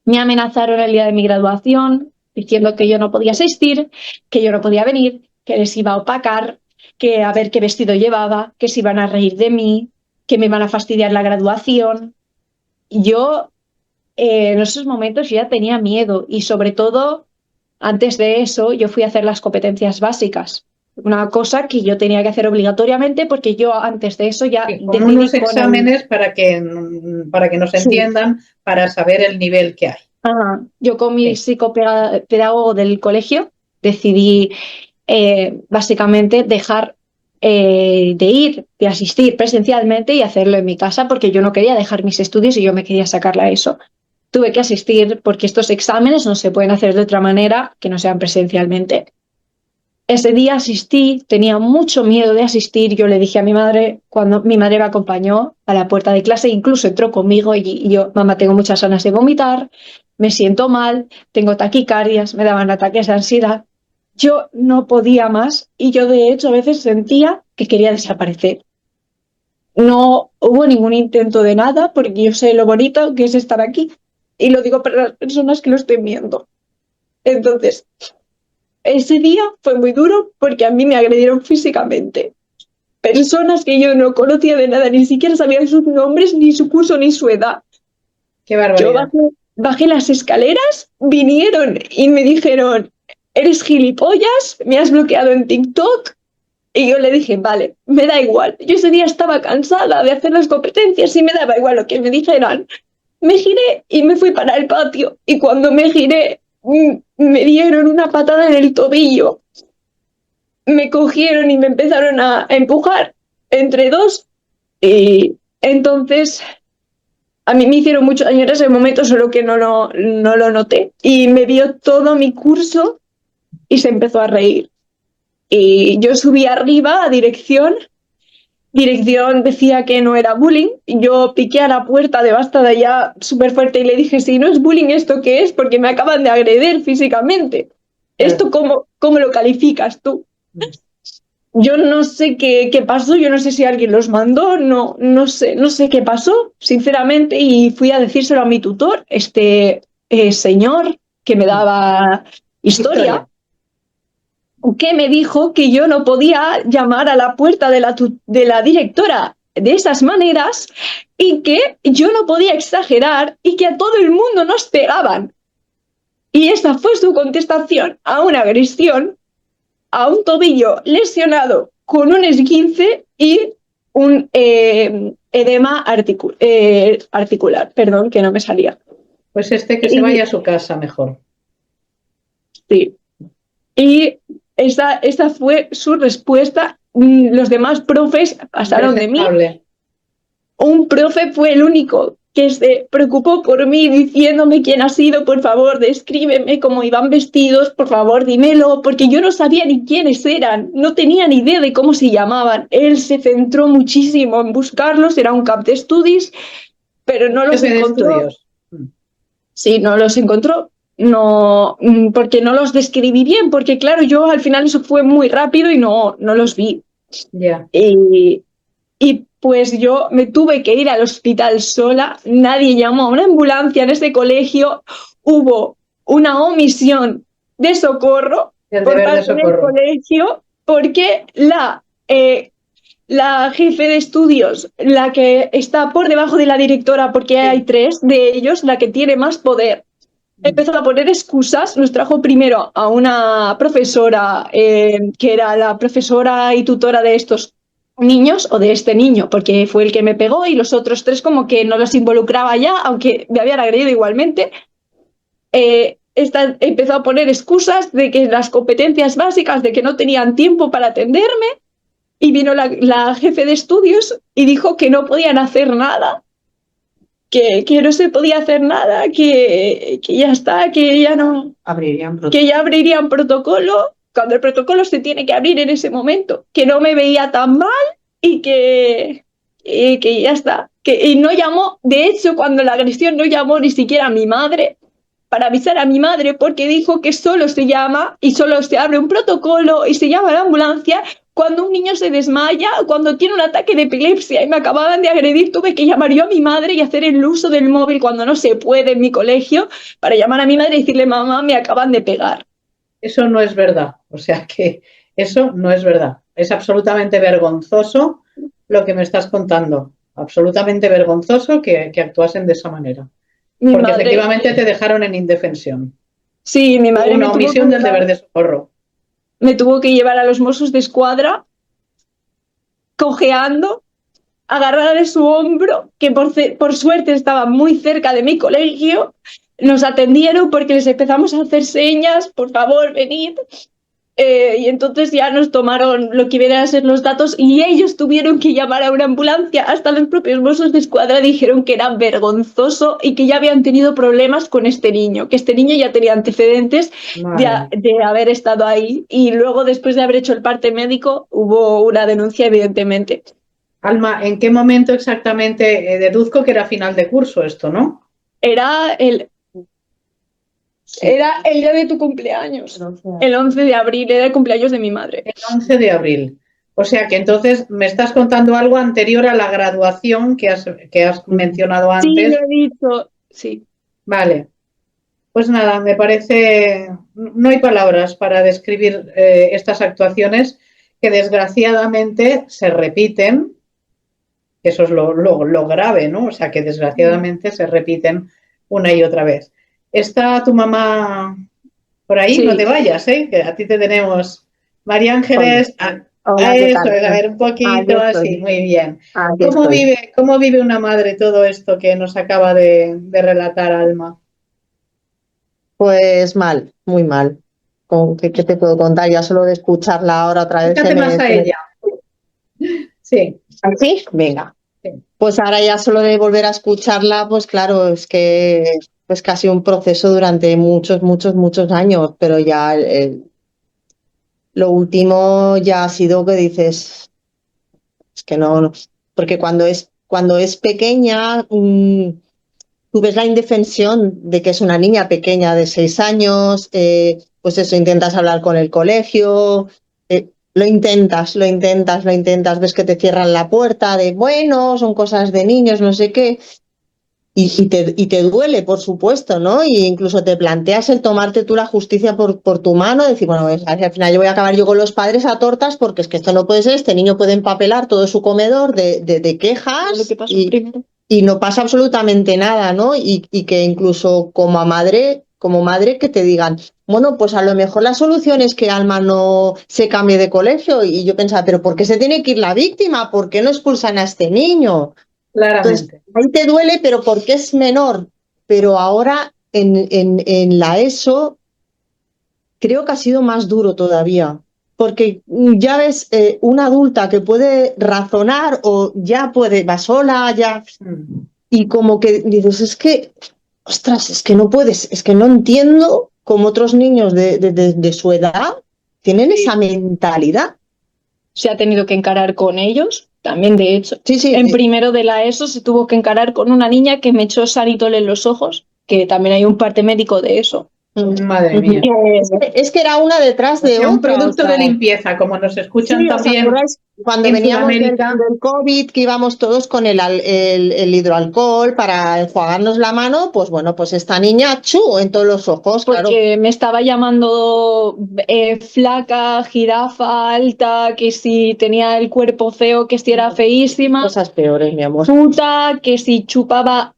Me amenazaron el día de mi graduación diciendo que yo no podía asistir, que yo no podía venir, que les iba a opacar, que a ver qué vestido llevaba, que se iban a reír de mí, que me iban a fastidiar la graduación. Yo en esos momentos ya tenía miedo y sobre todo antes de eso yo fui a hacer las competencias básicas. Una cosa que yo tenía que hacer obligatoriamente porque yo antes de eso ya con unos exámenes para que nos entiendan, para saber el nivel que hay. Yo con mi psicopedagogo del colegio decidí básicamente dejar de asistir presencialmente y hacerlo en mi casa porque yo no quería dejar mis estudios y yo me quería sacarla a eso. Tuve que asistir porque estos exámenes no se pueden hacer de otra manera que no sean presencialmente. Ese día asistí, tenía mucho miedo de asistir. Yo le dije a mi madre, cuando mi madre me acompañó a la puerta de clase, incluso entró conmigo y yo, mamá, tengo muchas ganas de vomitar, me siento mal, tengo taquicardias, me daban ataques de ansiedad. Yo no podía más y yo de hecho a veces sentía que quería desaparecer. No hubo ningún intento de nada porque yo sé lo bonito que es estar aquí y lo digo para las personas que lo estén viendo. Entonces, ese día fue muy duro porque a mí me agredieron físicamente. Personas que yo no conocía de nada, ni siquiera sabían sus nombres, ni su curso, ni su edad. ¡Qué barbaridad! Yo bajé las escaleras, vinieron y me dijeron, eres gilipollas, me has bloqueado en TikTok. Y yo le dije, vale, me da igual. Yo ese día estaba cansada de hacer las competencias y me daba igual lo que me dijeran. Me giré y me fui para el patio. Y cuando me giré, me dieron una patada en el tobillo. Me cogieron y me empezaron a empujar entre dos. Y entonces a mí me hicieron mucho daño en ese momento, solo que no lo noté. Y me vio todo mi curso y se empezó a reír. Y yo subí arriba a dirección. Dirección decía que no era bullying. Yo piqué a la puerta devastada ya súper fuerte y le dije, si no es bullying, ¿esto qué es? Porque me acaban de agredir físicamente. ¿Esto cómo lo calificas tú? Yo no sé qué pasó, yo no sé si alguien los mandó, no sé qué pasó, sinceramente, y fui a decírselo a mi tutor, señor que me daba historia, que me dijo que yo no podía llamar a la puerta de la directora de esas maneras y que yo no podía exagerar y que a todo el mundo nos pegaban. Y esa fue su contestación a una agresión, a un tobillo lesionado con un esguince y un edema articular. Perdón, que no me salía. Pues que se vaya a su casa mejor. Sí. Y esa fue su respuesta. Los demás profes pasaron de mí. Un profe fue el único que se preocupó por mí diciéndome quién ha sido, por favor, descríbeme cómo iban vestidos, por favor, dímelo, porque yo no sabía ni quiénes eran, no tenía ni idea de cómo se llamaban. Él se centró muchísimo en buscarlos, era un camp de estudios, pero no los encontró. Sí, no los encontró. No, porque no los describí bien, porque claro, yo al final eso fue muy rápido y no los vi. Yeah. Y pues yo me tuve que ir al hospital sola, nadie llamó a una ambulancia en ese colegio, hubo una omisión de socorro por parte del colegio, porque la jefe de estudios, la que está por debajo de la directora, porque hay 3 de ellos, la que tiene más poder, empezó a poner excusas. Nos trajo primero a una profesora, que era la profesora y tutora de estos niños o de este niño, porque fue el que me pegó y los otros 3 como que no los involucraba ya, aunque me habían agredido igualmente. Empezó a poner excusas de que las competencias básicas, de que no tenían tiempo para atenderme, y vino la jefe de estudios y dijo que no podían hacer nada, que no se podía hacer nada, que ya está, que ya no, que ya abrirían protocolo, cuando el protocolo se tiene que abrir en ese momento, que no me veía tan mal y que ya está. Y no llamó, de hecho, cuando la agresión no llamó ni siquiera a mi madre para avisar a mi madre, porque dijo que solo se llama y solo se abre un protocolo y se llama a la ambulancia cuando un niño se desmaya, cuando tiene un ataque de epilepsia y me acababan de agredir. Tuve que llamar yo a mi madre y hacer el uso del móvil cuando no se puede en mi colegio para llamar a mi madre y decirle: mamá, me acaban de pegar. Eso no es verdad, o sea que eso no es verdad. Es absolutamente vergonzoso lo que me estás contando, absolutamente vergonzoso que actuasen de esa manera. Mi Porque madre, efectivamente te dejaron en indefensión. sí, mi madre Una omisión del deber de socorro. me tuvo que llevar a los Mossos de Escuadra cojeando, agarrada de su hombro, que por suerte estaba muy cerca de mi colegio. Nos atendieron porque les empezamos a hacer señas: por favor, venid. Y entonces ya nos tomaron lo que vienen a ser los datos y ellos tuvieron que llamar a una ambulancia. Hasta los propios Mossos de Escuadra dijeron que era vergonzoso y que ya habían tenido problemas con este niño, que este niño ya tenía antecedentes de haber estado ahí, y luego, después de haber hecho el parte médico, hubo una denuncia, evidentemente. Alma, ¿en qué momento exactamente? Deduzco que era final de curso esto, ¿no? Era el día de tu cumpleaños, el 11 de abril, era el cumpleaños de mi madre. El 11 de abril. O sea que entonces me estás contando algo anterior a la graduación que has mencionado antes. Sí, lo he dicho, sí. Vale. Pues nada, me parece, no hay palabras para describir estas actuaciones que desgraciadamente se repiten. Eso es lo grave, ¿no? O sea, que desgraciadamente se repiten una y otra vez. ¿Está tu mamá por ahí? Sí. No te vayas, ¿eh? Que a ti te tenemos. María Ángeles, Hola, eso, a ver, un poquito así, muy bien. ¿Cómo vive una madre todo esto que nos acaba de relatar Alma? Pues mal, muy mal. ¿Qué te puedo contar? Ya solo de escucharla ahora otra vez. Fíjate más a ella. Sí. ¿Sí? Venga. Sí. Pues ahora ya solo de volver a escucharla, pues claro, es que pues casi un proceso durante muchos años, pero ya lo último ya ha sido que dices, es que no, porque cuando es pequeña, tú ves la indefensión de que es una niña pequeña de 6 años, pues eso, intentas hablar con el colegio, lo intentas, ves que te cierran la puerta de, bueno, son cosas de niños, no sé qué, y te duele, por supuesto, ¿no? Y incluso te planteas el tomarte tú la justicia por tu mano, decir, bueno, pues, al final yo voy a acabar yo con los padres a tortas, porque es que esto no puede ser, este niño puede empapelar todo su comedor de quejas. Lo que pasó primero. Y no pasa absolutamente nada, ¿no? Y que incluso como madre que te digan, bueno, pues a lo mejor la solución es que Alma no se cambie de colegio. Y yo pensaba, pero ¿por qué se tiene que ir la víctima? ¿Por qué no expulsan a este niño? Claramente. Entonces, ahí te duele, pero porque es menor. Pero ahora en la ESO creo que ha sido más duro todavía. Porque ya ves, una adulta que puede razonar o ya va sola, ya... Y como que dices, es que, ostras, es que no puedes, es que no entiendo cómo otros niños de su edad tienen esa mentalidad. Se ha tenido que encarar con ellos, también de hecho. Sí, en primero de la ESO se tuvo que encarar con una niña que me echó sanitol en los ojos, que también hay un parte médico de eso. Madre mía. Es que era una detrás de otra. Un producto de limpieza, como nos escuchan también. Cuando veníamos del COVID, que íbamos todos con el hidroalcohol para enjuagarnos la mano, pues bueno, pues esta niña, en todos los ojos. Porque claro. Me estaba llamando flaca, jirafa, alta, que si tenía el cuerpo feo, que si era feísima. Cosas peores, mi amor. Puta, que si chupaba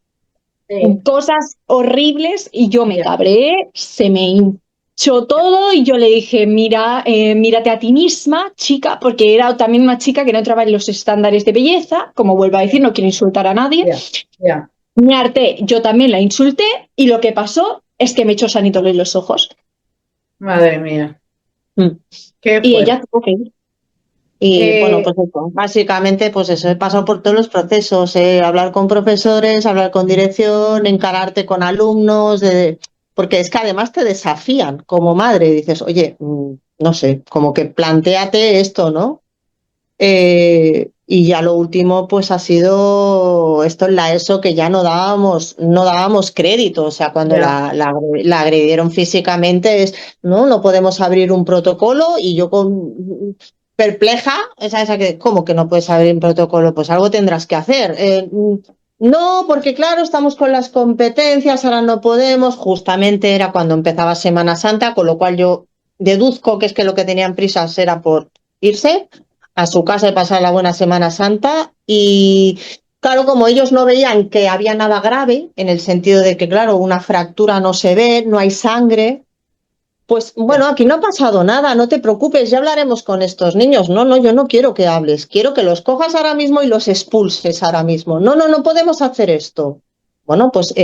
cosas horribles, y yo me cabré, se me todo y yo le dije, mira, mírate a ti misma, chica, porque era también una chica que no entraba en los estándares de belleza, como vuelvo a decir, no quiero insultar a nadie. Ya. Me harté, yo también la insulté y lo que pasó es que me echó sanitol en los ojos. Madre mía. Y ella tuvo que ir. Y bueno, pues eso, básicamente, pues eso, he pasado por todos los procesos, hablar con profesores, hablar con dirección, encararte con alumnos, porque es que además te desafían como madre, dices, oye, no sé, como que plantéate esto, ¿no? Y ya lo último, pues ha sido esto en la ESO, que ya no dábamos crédito, o sea, cuando la agredieron físicamente no podemos abrir un protocolo y yo perpleja, esa que, ¿cómo que no puedes abrir un protocolo? Pues algo tendrás que hacer. No, porque claro, estamos con las competencias, ahora no podemos, justamente era cuando empezaba Semana Santa, con lo cual yo deduzco que es que lo que tenían prisas era por irse a su casa y pasar la buena Semana Santa y claro, como ellos no veían que había nada grave, en el sentido de que claro, una fractura no se ve, no hay sangre, pues bueno, aquí no ha pasado nada, no te preocupes, ya hablaremos con estos niños. No, yo no quiero que hables, quiero que los cojas ahora mismo y los expulses ahora mismo. No podemos hacer esto. Bueno, pues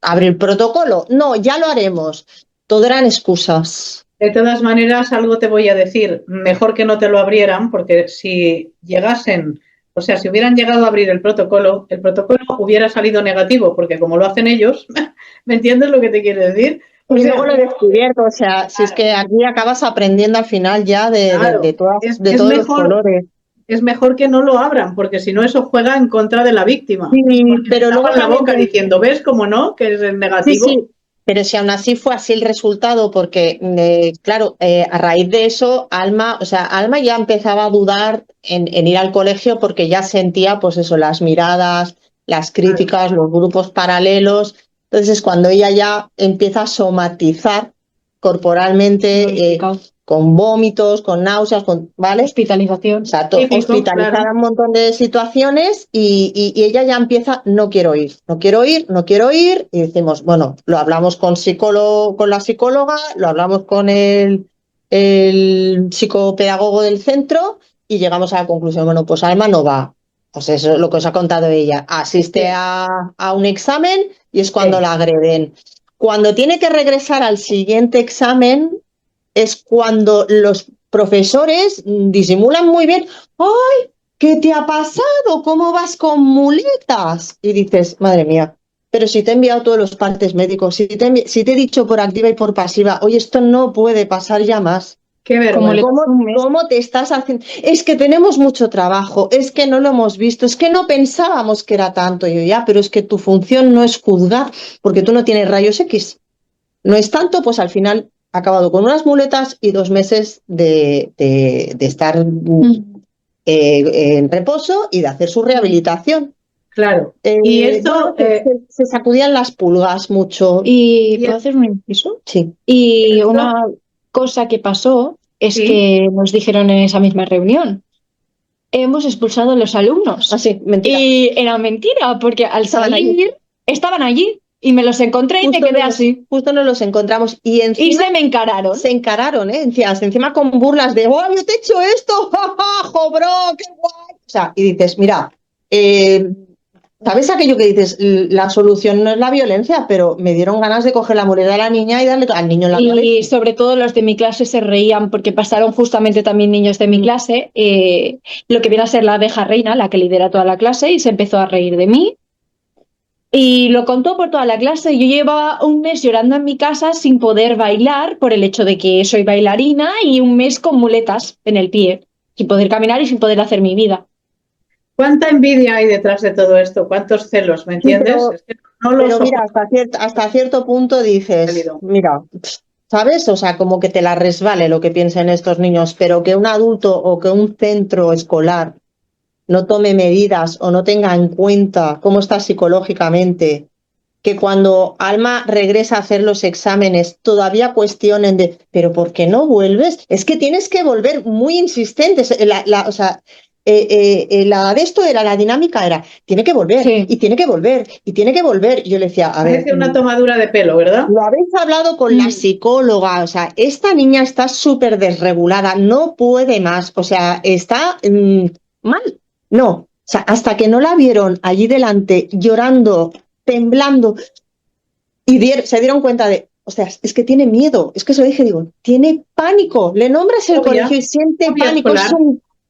abre el protocolo. No, ya lo haremos. Todo eran excusas. De todas maneras, algo te voy a decir, mejor que no te lo abrieran, porque si llegasen, o sea, si hubieran llegado a abrir el protocolo hubiera salido negativo, porque como lo hacen ellos, ¿me entiendes lo que te quiero decir? Y luego lo he descubierto, o sea, si es que aquí acabas aprendiendo al final ya de todos los colores. Es mejor que no lo abran, porque si no eso juega en contra de la víctima. Sí, pero luego en la boca diciendo, ¿ves cómo no? Que es el negativo. Sí. Pero si aún así fue así el resultado, porque claro, a raíz de eso, Alma ya empezaba a dudar en ir al colegio porque ya sentía, pues eso, las miradas, las críticas, los grupos paralelos. Entonces, cuando ella ya empieza a somatizar corporalmente, con vómitos, con náuseas, ¿vale? Hospitalización. Exacto, hospitalizada en un montón de situaciones y ella ya empieza, no quiero ir, y decimos, bueno, lo hablamos con la psicóloga, lo hablamos con el psicopedagogo del centro y llegamos a la conclusión, bueno, pues Alma no va. Pues eso es lo que os ha contado ella. Asiste a un examen y es cuando la agreden. Cuando tiene que regresar al siguiente examen es cuando los profesores disimulan muy bien. ¡Ay! ¿Qué te ha pasado? ¿Cómo vas con muletas? Y dices, madre mía, pero si te he enviado todos los partes médicos, si te he dicho por activa y por pasiva, oye, esto no puede pasar ya más. Qué vergüenza. ¿Cómo te estás haciendo? Es que tenemos mucho trabajo, es que no lo hemos visto, es que no pensábamos que era tanto. Y yo ya, pero es que tu función no es juzgar, porque tú no tienes rayos X. No es tanto, pues al final ha acabado con unas muletas y 2 meses de estar en reposo y de hacer su rehabilitación. Claro. Y esto se sacudían las pulgas mucho. ¿Y puedo hacer un inciso? Sí. Y una cosa que pasó es que nos dijeron en esa misma reunión, hemos expulsado a los alumnos. Así, mentira. Y era mentira, porque al salir estaban allí y me los encontré y me quedé así. Justo nos los encontramos y encima se me encararon. Se encararon, encima con burlas de, ¡oh, yo te he hecho esto! ¡Ja, ja, ¡Jobro, qué guay! O sea, y dices, mira, ¿sabes aquello que dices? La solución no es la violencia, pero me dieron ganas de coger la muleta a la niña y darle al niño en la cabeza. Y sobre todo los de mi clase se reían porque pasaron justamente también niños de mi clase, lo que viene a ser la abeja reina, la que lidera toda la clase, y se empezó a reír de mí. Y lo contó por toda la clase. Yo llevaba un mes llorando en mi casa sin poder bailar por el hecho de que soy bailarina y un mes con muletas en el pie, sin poder caminar y sin poder hacer mi vida. ¿Cuánta envidia hay detrás de todo esto? ¿Cuántos celos? ¿Me entiendes? Pero, es que no lo mira, hasta cierto punto dices, mira, ¿sabes? O sea, como que te la resbale lo que piensen estos niños, pero que un adulto o que un centro escolar no tome medidas o no tenga en cuenta cómo está psicológicamente, que cuando Alma regresa a hacer los exámenes todavía cuestionen de, ¿pero por qué no vuelves? Es que tienes que volver, muy insistentes. O sea, la de esto era, la dinámica era, tiene que volver, Sí. y tiene que volver, y tiene que volver. Y yo le decía, a ver, Parece una tomadura de pelo, ¿verdad? lo habéis hablado con la psicóloga, o sea, esta niña está súper desregulada, no puede más, o sea, está mal. No, o sea, hasta que no la vieron allí delante llorando, temblando, y se dieron cuenta de, o sea, es que tiene miedo, es que se lo dije, digo, tiene pánico, le nombras el Fobia, colegio y siente fobia pánico, escolar.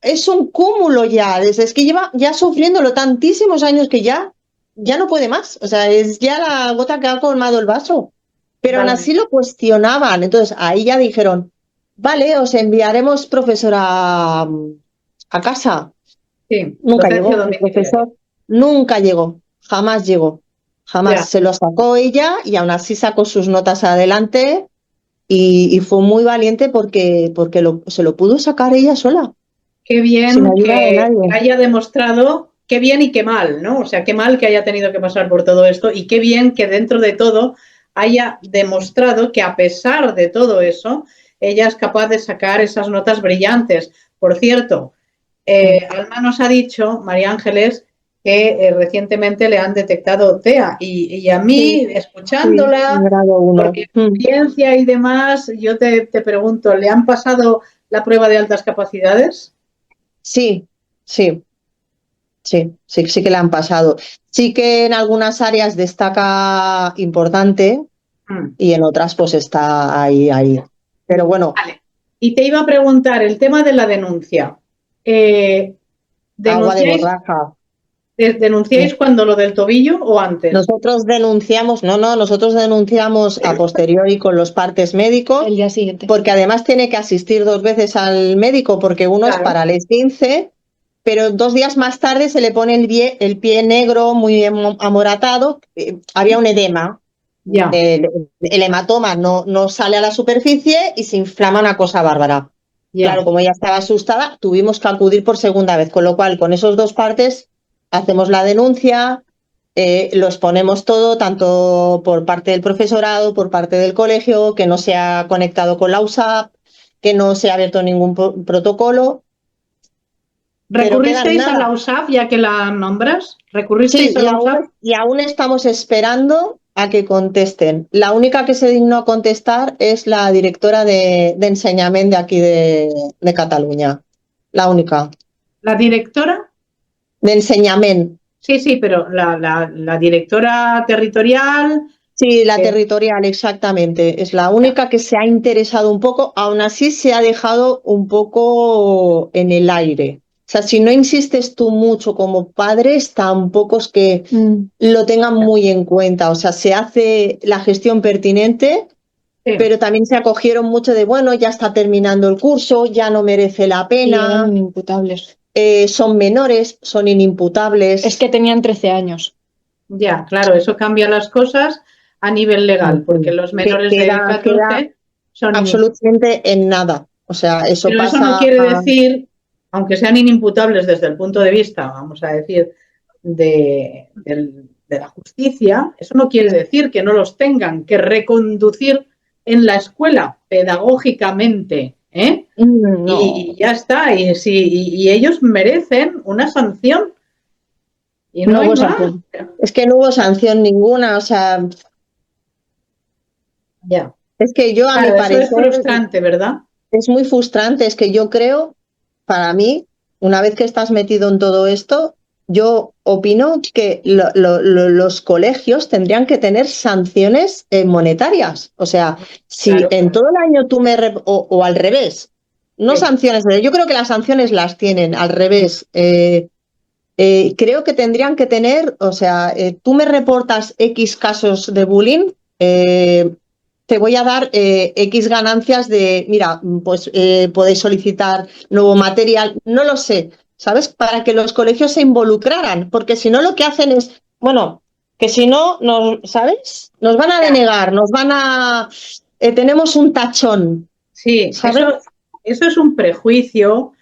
es un cúmulo ya, es que lleva ya sufriéndolo tantísimos años que ya no puede más, o sea, es ya la gota que ha colmado el vaso. Pero aún Vale. así lo cuestionaban, entonces ahí ya dijeron, vale, os enviaremos profesora a casa. Sí, Nunca docencia llegó, el domiciliaria. profesor nunca llegó, jamás llegó, jamás. Ya. Se lo sacó ella y aún así sacó sus notas adelante y fue muy valiente porque se lo pudo sacar ella sola, Qué sin bien ayuda de que nadie. haya demostrado, qué bien y qué mal, ¿no? O sea, qué mal que haya tenido que pasar por todo esto y qué bien que dentro de todo haya demostrado que a pesar de todo eso, ella es capaz de sacar esas notas brillantes. Por cierto, Alma nos ha dicho, María Ángeles, que recientemente le han detectado TEA y a mí, Sí, escuchándola, grado 1. por mi experiencia y demás, yo te pregunto, ¿le han pasado la prueba de altas capacidades? Sí, sí, sí que le han pasado. Sí que en algunas áreas destaca importante y en otras pues está ahí. Pero bueno, Vale. Y te iba a preguntar el tema de la denuncia. agua de ¿Denunciáis, borraja. ¿Denunciáis cuando lo del tobillo o antes? Nosotros denunciamos a posteriori con los partes médicos, El día siguiente. porque además tiene que asistir 2 veces al médico, porque uno es Claro. para el esguince, pero 2 días más tarde se le pone el pie negro muy amoratado, había un edema. Ya. El hematoma no sale a la superficie y se inflama una cosa bárbara. Ya. Claro, como ella estaba asustada, tuvimos que acudir por segunda vez, con lo cual con esos 2 partes hacemos la denuncia, lo exponemos todo, tanto por parte del profesorado, por parte del colegio, que no se ha conectado con la USAP, que no se ha abierto ningún protocolo. ¿Recurristeis a la USAF ya que la nombras? ¿Recurristeis Sí, a la USAF? y aún estamos esperando a que contesten. La única que se dignó a contestar es la directora de enseñamiento de aquí de Cataluña. La única. ¿La directora? De enseñamiento. Sí, pero la directora territorial. Sí, la territorial, exactamente. Es la única que se ha interesado un poco, aún así se ha dejado un poco en el aire. O sea, si no insistes tú mucho como padres, tampoco es que lo tengan muy en cuenta. O sea, se hace la gestión pertinente, Sí. pero también se acogieron mucho de, bueno, ya está terminando el curso, ya no merece la Y pena, eran inimputables. son menores, son inimputables. Es que tenían 13 años. Ya, claro, eso cambia las cosas a nivel legal, porque los menores de 14 son absolutamente en nada. O sea, eso pero pasa. eso no quiere decir, aunque sean inimputables desde el punto de vista, vamos a decir, de la justicia, eso no quiere decir que no los tengan que reconducir en la escuela pedagógicamente, ¿eh? No. Y ya está, y ellos merecen una sanción. Y no hay hubo más. sanción. Es que no hubo sanción ninguna, o sea. Ya. Es que yo, a Claro, mi eso es parecer, frustrante, ¿verdad? es muy frustrante. Es que yo creo, para mí, una vez que estás metido en todo esto, yo opino que los colegios tendrían que tener sanciones monetarias. O sea, si Claro. en todo el año tú o al revés, no Sí. sanciones, yo creo que las sanciones las tienen al revés. Creo que tendrían que tener, o sea, tú me reportas X casos de bullying, te voy a dar X ganancias de, mira, pues podéis solicitar nuevo material, no lo sé, ¿sabes? Para que los colegios se involucraran, porque si no lo que hacen es, bueno, que si no, ¿sabes? Nos van a denegar, tenemos un tachón. Sí, ¿sabes? eso es un prejuicio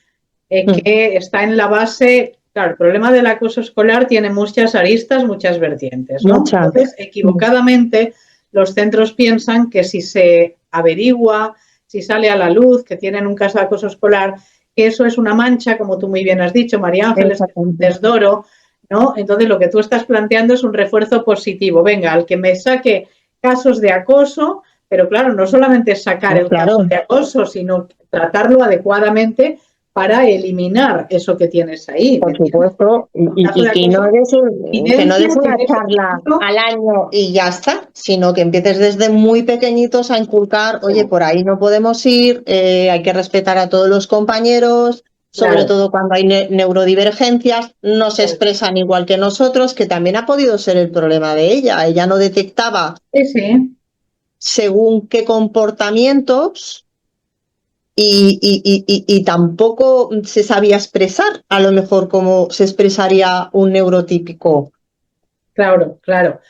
que está en la base. Claro, el problema del acoso escolar tiene muchas aristas, muchas vertientes, ¿no? Muchas. Entonces, equivocadamente, los centros piensan que si se averigua, si sale a la luz que tienen un caso de acoso escolar, que eso es una mancha, como tú muy bien has dicho, María Ángeles, un desdoro, ¿no? Entonces lo que tú estás planteando es un refuerzo positivo. Venga, al que me saque casos de acoso, pero claro, no solamente es sacar el caso de acoso, sino tratarlo adecuadamente para eliminar eso que tienes ahí. Por supuesto, y que no des una charla al año y ya está, sino que empieces desde muy pequeñitos a inculcar, oye, por ahí no podemos ir, hay que respetar a todos los compañeros, sobre todo cuando hay neurodivergencias, no se expresan igual que nosotros, que también ha podido ser el problema de ella. Ella no detectaba según qué comportamientos y tampoco se sabía expresar, a lo mejor como se expresaría un neurotípico. Claro, claro.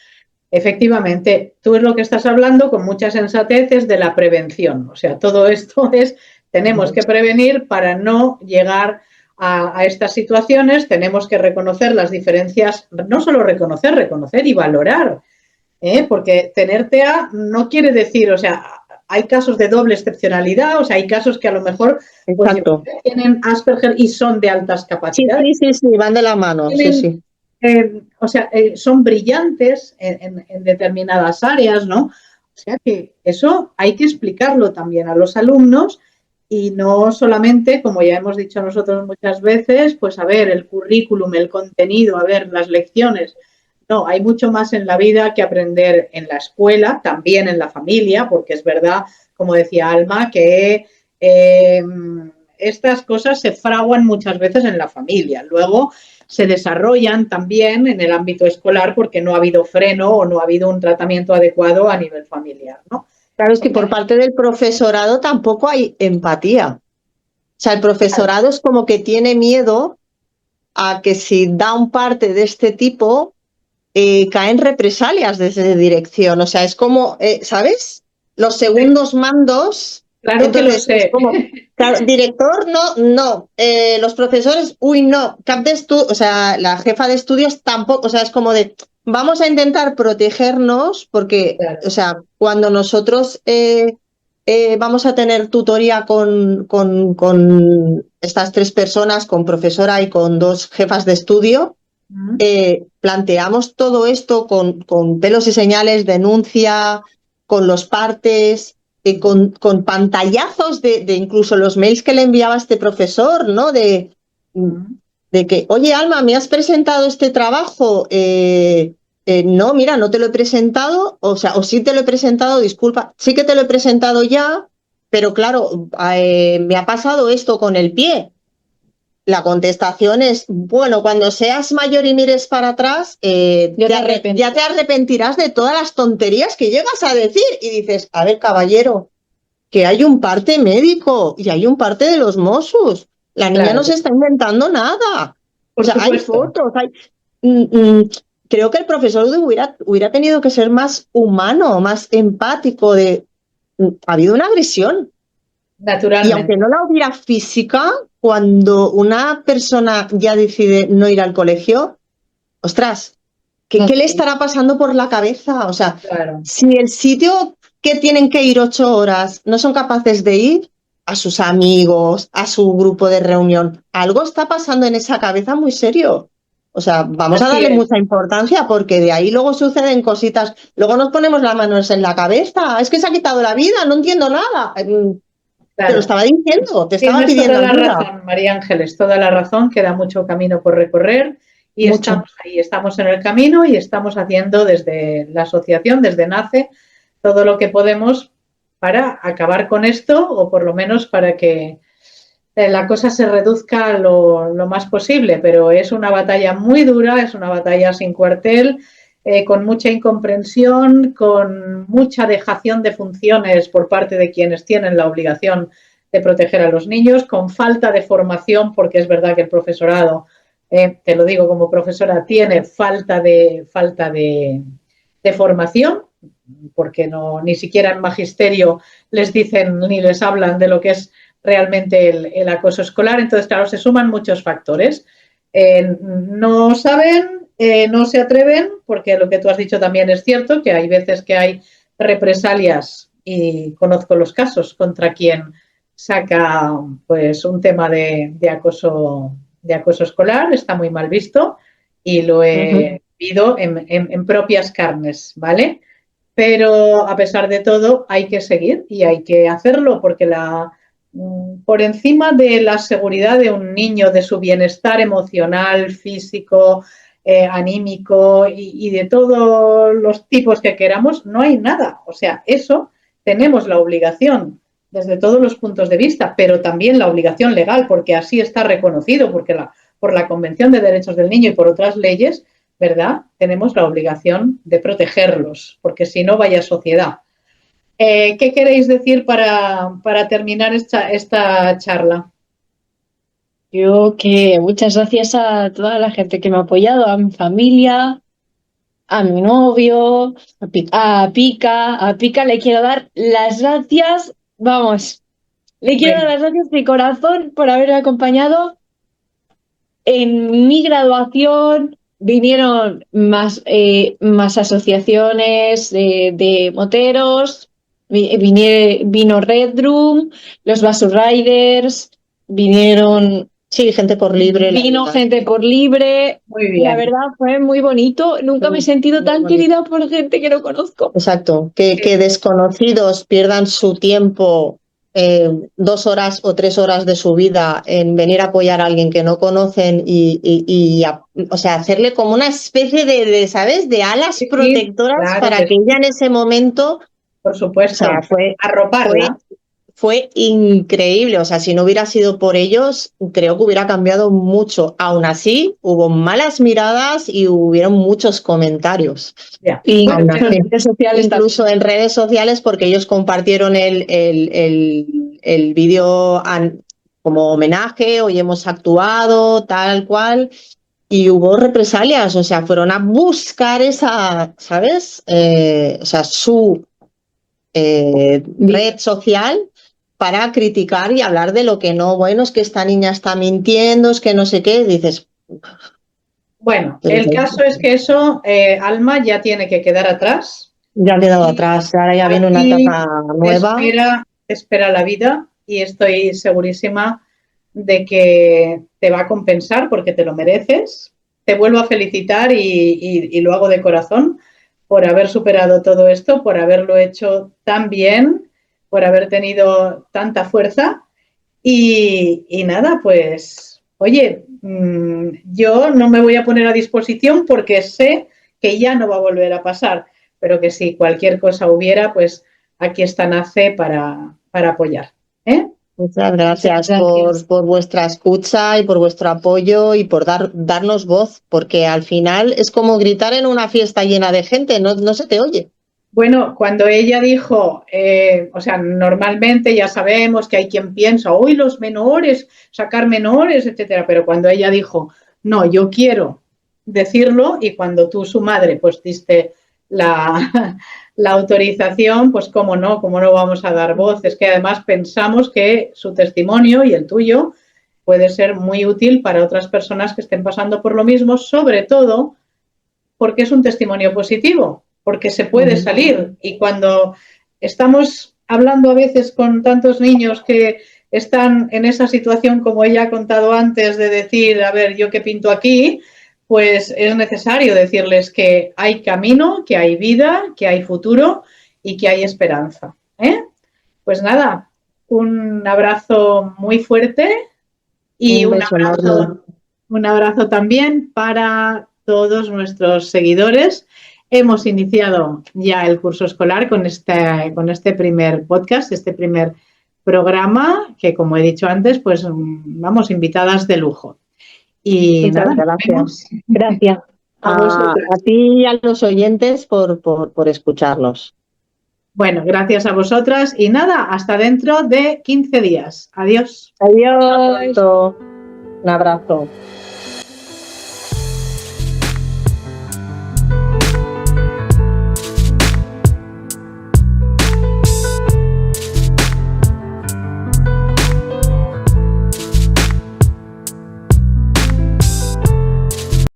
Efectivamente, tú es lo que estás hablando con mucha sensatez es de la prevención. O sea, todo esto es, tenemos que prevenir para no llegar a estas situaciones, tenemos que reconocer las diferencias, no solo reconocer y valorar, porque tener TEA no quiere decir, o sea, hay casos de doble excepcionalidad, o sea, hay casos que a lo mejor pues, tienen Asperger y son de altas capacidades. Sí, van de la mano, tienen, o sea, son brillantes en determinadas áreas, ¿no? O sea que eso hay que explicarlo también a los alumnos y no solamente, como ya hemos dicho nosotros muchas veces, pues a ver el currículum, el contenido, a ver las lecciones. No, hay mucho más en la vida que aprender en la escuela, también en la familia, porque es verdad, como decía Alma, que estas cosas se fraguan muchas veces en la familia. Luego se desarrollan también en el ámbito escolar porque no ha habido freno o no ha habido un tratamiento adecuado a nivel familiar, ¿no? Claro, es que por parte del profesorado tampoco hay empatía. O sea, el profesorado es como que tiene miedo a que si da un parte de este tipo, caen represalias desde dirección. O sea, es como, ¿sabes? Los segundos mandos. Claro, entonces, que lo sé. Es como, claro, director, no. Los profesores, no. O sea, la jefa de estudios tampoco. O sea, es como de, vamos a intentar protegernos porque, o sea, cuando nosotros vamos a tener tutoría con estas 3 personas, con profesora y con 2 jefas de estudio, planteamos todo esto con pelos y señales, denuncia, con los partes, con pantallazos de incluso los mails que le enviaba este profesor, ¿no? De que, oye, Alma, ¿me has presentado este trabajo? No, mira, no te lo he presentado, o sea, o sí te lo he presentado, disculpa, sí que te lo he presentado ya, pero claro, me ha pasado esto con el pie. La contestación es, bueno, cuando seas mayor y mires para atrás, ya te arrepentirás de todas las tonterías que llegas a decir. Y dices, a ver, caballero, que hay un parte médico y hay un parte de los Mossos. La niña no se está inventando nada. O sea, hay fotos. Creo que el profesor hubiera tenido que ser más humano, más empático. Ha habido una agresión. Naturalmente. Y aunque no la hubiera física, cuando una persona ya decide no ir al colegio, ostras, ¿qué le estará pasando por la cabeza? O sea, si el sitio que tienen que ir 8 horas no son capaces de ir, a sus amigos, a su grupo de reunión, algo está pasando en esa cabeza muy serio. O sea, vamos a darle mucha importancia porque de ahí luego suceden cositas. Luego nos ponemos las manos en la cabeza. Es que se ha quitado la vida, no entiendo nada. Te lo estaba diciendo, te estaba pidiendo toda la razón, María Ángeles, toda la razón, queda mucho camino por recorrer y estamos ahí, estamos en el camino y estamos haciendo desde la asociación, desde NACE, todo lo que podemos para acabar con esto o por lo menos para que la cosa se reduzca lo más posible, pero es una batalla muy dura, es una batalla sin cuartel, con mucha incomprensión, con mucha dejación de funciones por parte de quienes tienen la obligación de proteger a los niños, con falta de formación, porque es verdad que el profesorado, te lo digo como profesora, tiene falta de formación, porque ni siquiera en magisterio les dicen ni les hablan de lo que es realmente el acoso escolar. Entonces, claro, se suman muchos factores. No saben, no se atreven, porque lo que tú has dicho también es cierto, que hay veces que hay represalias, y conozco los casos contra quien saca pues un tema de acoso escolar, está muy mal visto y lo he vivido en propias carnes, ¿vale? Pero a pesar de todo hay que seguir y hay que hacerlo porque por encima de la seguridad de un niño, de su bienestar emocional, físico, anímico y de todos los tipos que queramos, no hay nada. O sea, eso tenemos la obligación desde todos los puntos de vista, pero también la obligación legal, porque así está reconocido, porque por la Convención de Derechos del Niño y por otras leyes, ¿verdad? Tenemos la obligación de protegerlos, porque si no, vaya sociedad. ¿Qué queréis decir para terminar esta charla? Yo que muchas gracias a toda la gente que me ha apoyado, a mi familia, a mi novio, a Pica le quiero dar las gracias, vamos, le quiero dar las gracias de corazón por haberme acompañado en mi graduación. Vinieron más asociaciones de moteros, vino Red Room, los Basurriders, vinieron... Sí, gente por libre. Vino gente por libre. Muy bien. La verdad fue muy bonito. Nunca me he sentido tan querida por gente que no conozco. Exacto, que desconocidos pierdan su tiempo, 2 horas o 3 horas de su vida en venir a apoyar a alguien que no conocen o sea, hacerle como una especie ¿sabes? De alas protectoras, claro, para que ella en ese momento, por supuesto, o sea, arroparla. Fue increíble, o sea, si no hubiera sido por ellos, creo que hubiera cambiado mucho. Aún así, hubo malas miradas y hubieron muchos comentarios. Yeah. Y bueno, en redes sociales, incluso en redes sociales, porque ellos compartieron el vídeo como homenaje, hoy hemos actuado, tal cual, y hubo represalias, o sea, fueron a buscar esa, ¿sabes? O sea, su red social para criticar y hablar de lo que no, bueno, es que esta niña está mintiendo, es que no sé qué, dices... Bueno, el caso es que eso, Alma, ya tiene que quedar atrás. Ya ha quedado atrás, ahora ya viene una etapa nueva. Espera la vida y estoy segurísima de que te va a compensar porque te lo mereces. Te vuelvo a felicitar y lo hago de corazón por haber superado todo esto, por haberlo hecho tan bien, por haber tenido tanta fuerza y nada, pues, oye, yo no me voy a poner a disposición porque sé que ya no va a volver a pasar, pero que si cualquier cosa hubiera, pues aquí está NACE para apoyar. Muchas gracias por vuestra escucha y por vuestro apoyo y por darnos voz, porque al final es como gritar en una fiesta llena de gente, no se te oye. Bueno, cuando ella dijo, o sea, normalmente ya sabemos que hay quien piensa, hoy los menores, sacar menores, etcétera, pero cuando ella dijo, no, yo quiero decirlo, y cuando tú, su madre, pues diste la autorización, pues cómo no vamos a dar voz. Es que además pensamos que su testimonio y el tuyo puede ser muy útil para otras personas que estén pasando por lo mismo, sobre todo porque es un testimonio positivo, porque se puede salir. Y cuando estamos hablando a veces con tantos niños que están en esa situación, como ella ha contado antes, de decir, a ver, ¿yo qué pinto aquí? Pues es necesario decirles que hay camino, que hay vida, que hay futuro y que hay esperanza. Pues nada, un abrazo muy fuerte y un abrazo también para todos nuestros seguidores. Hemos iniciado ya el curso escolar con este primer podcast, este primer programa, que como he dicho antes, pues vamos, invitadas de lujo. Y muchas nada, gracias. A ti y a los oyentes por escucharnos. Bueno, gracias a vosotras y nada, hasta dentro de 15 días. Adiós. Adiós. Un abrazo.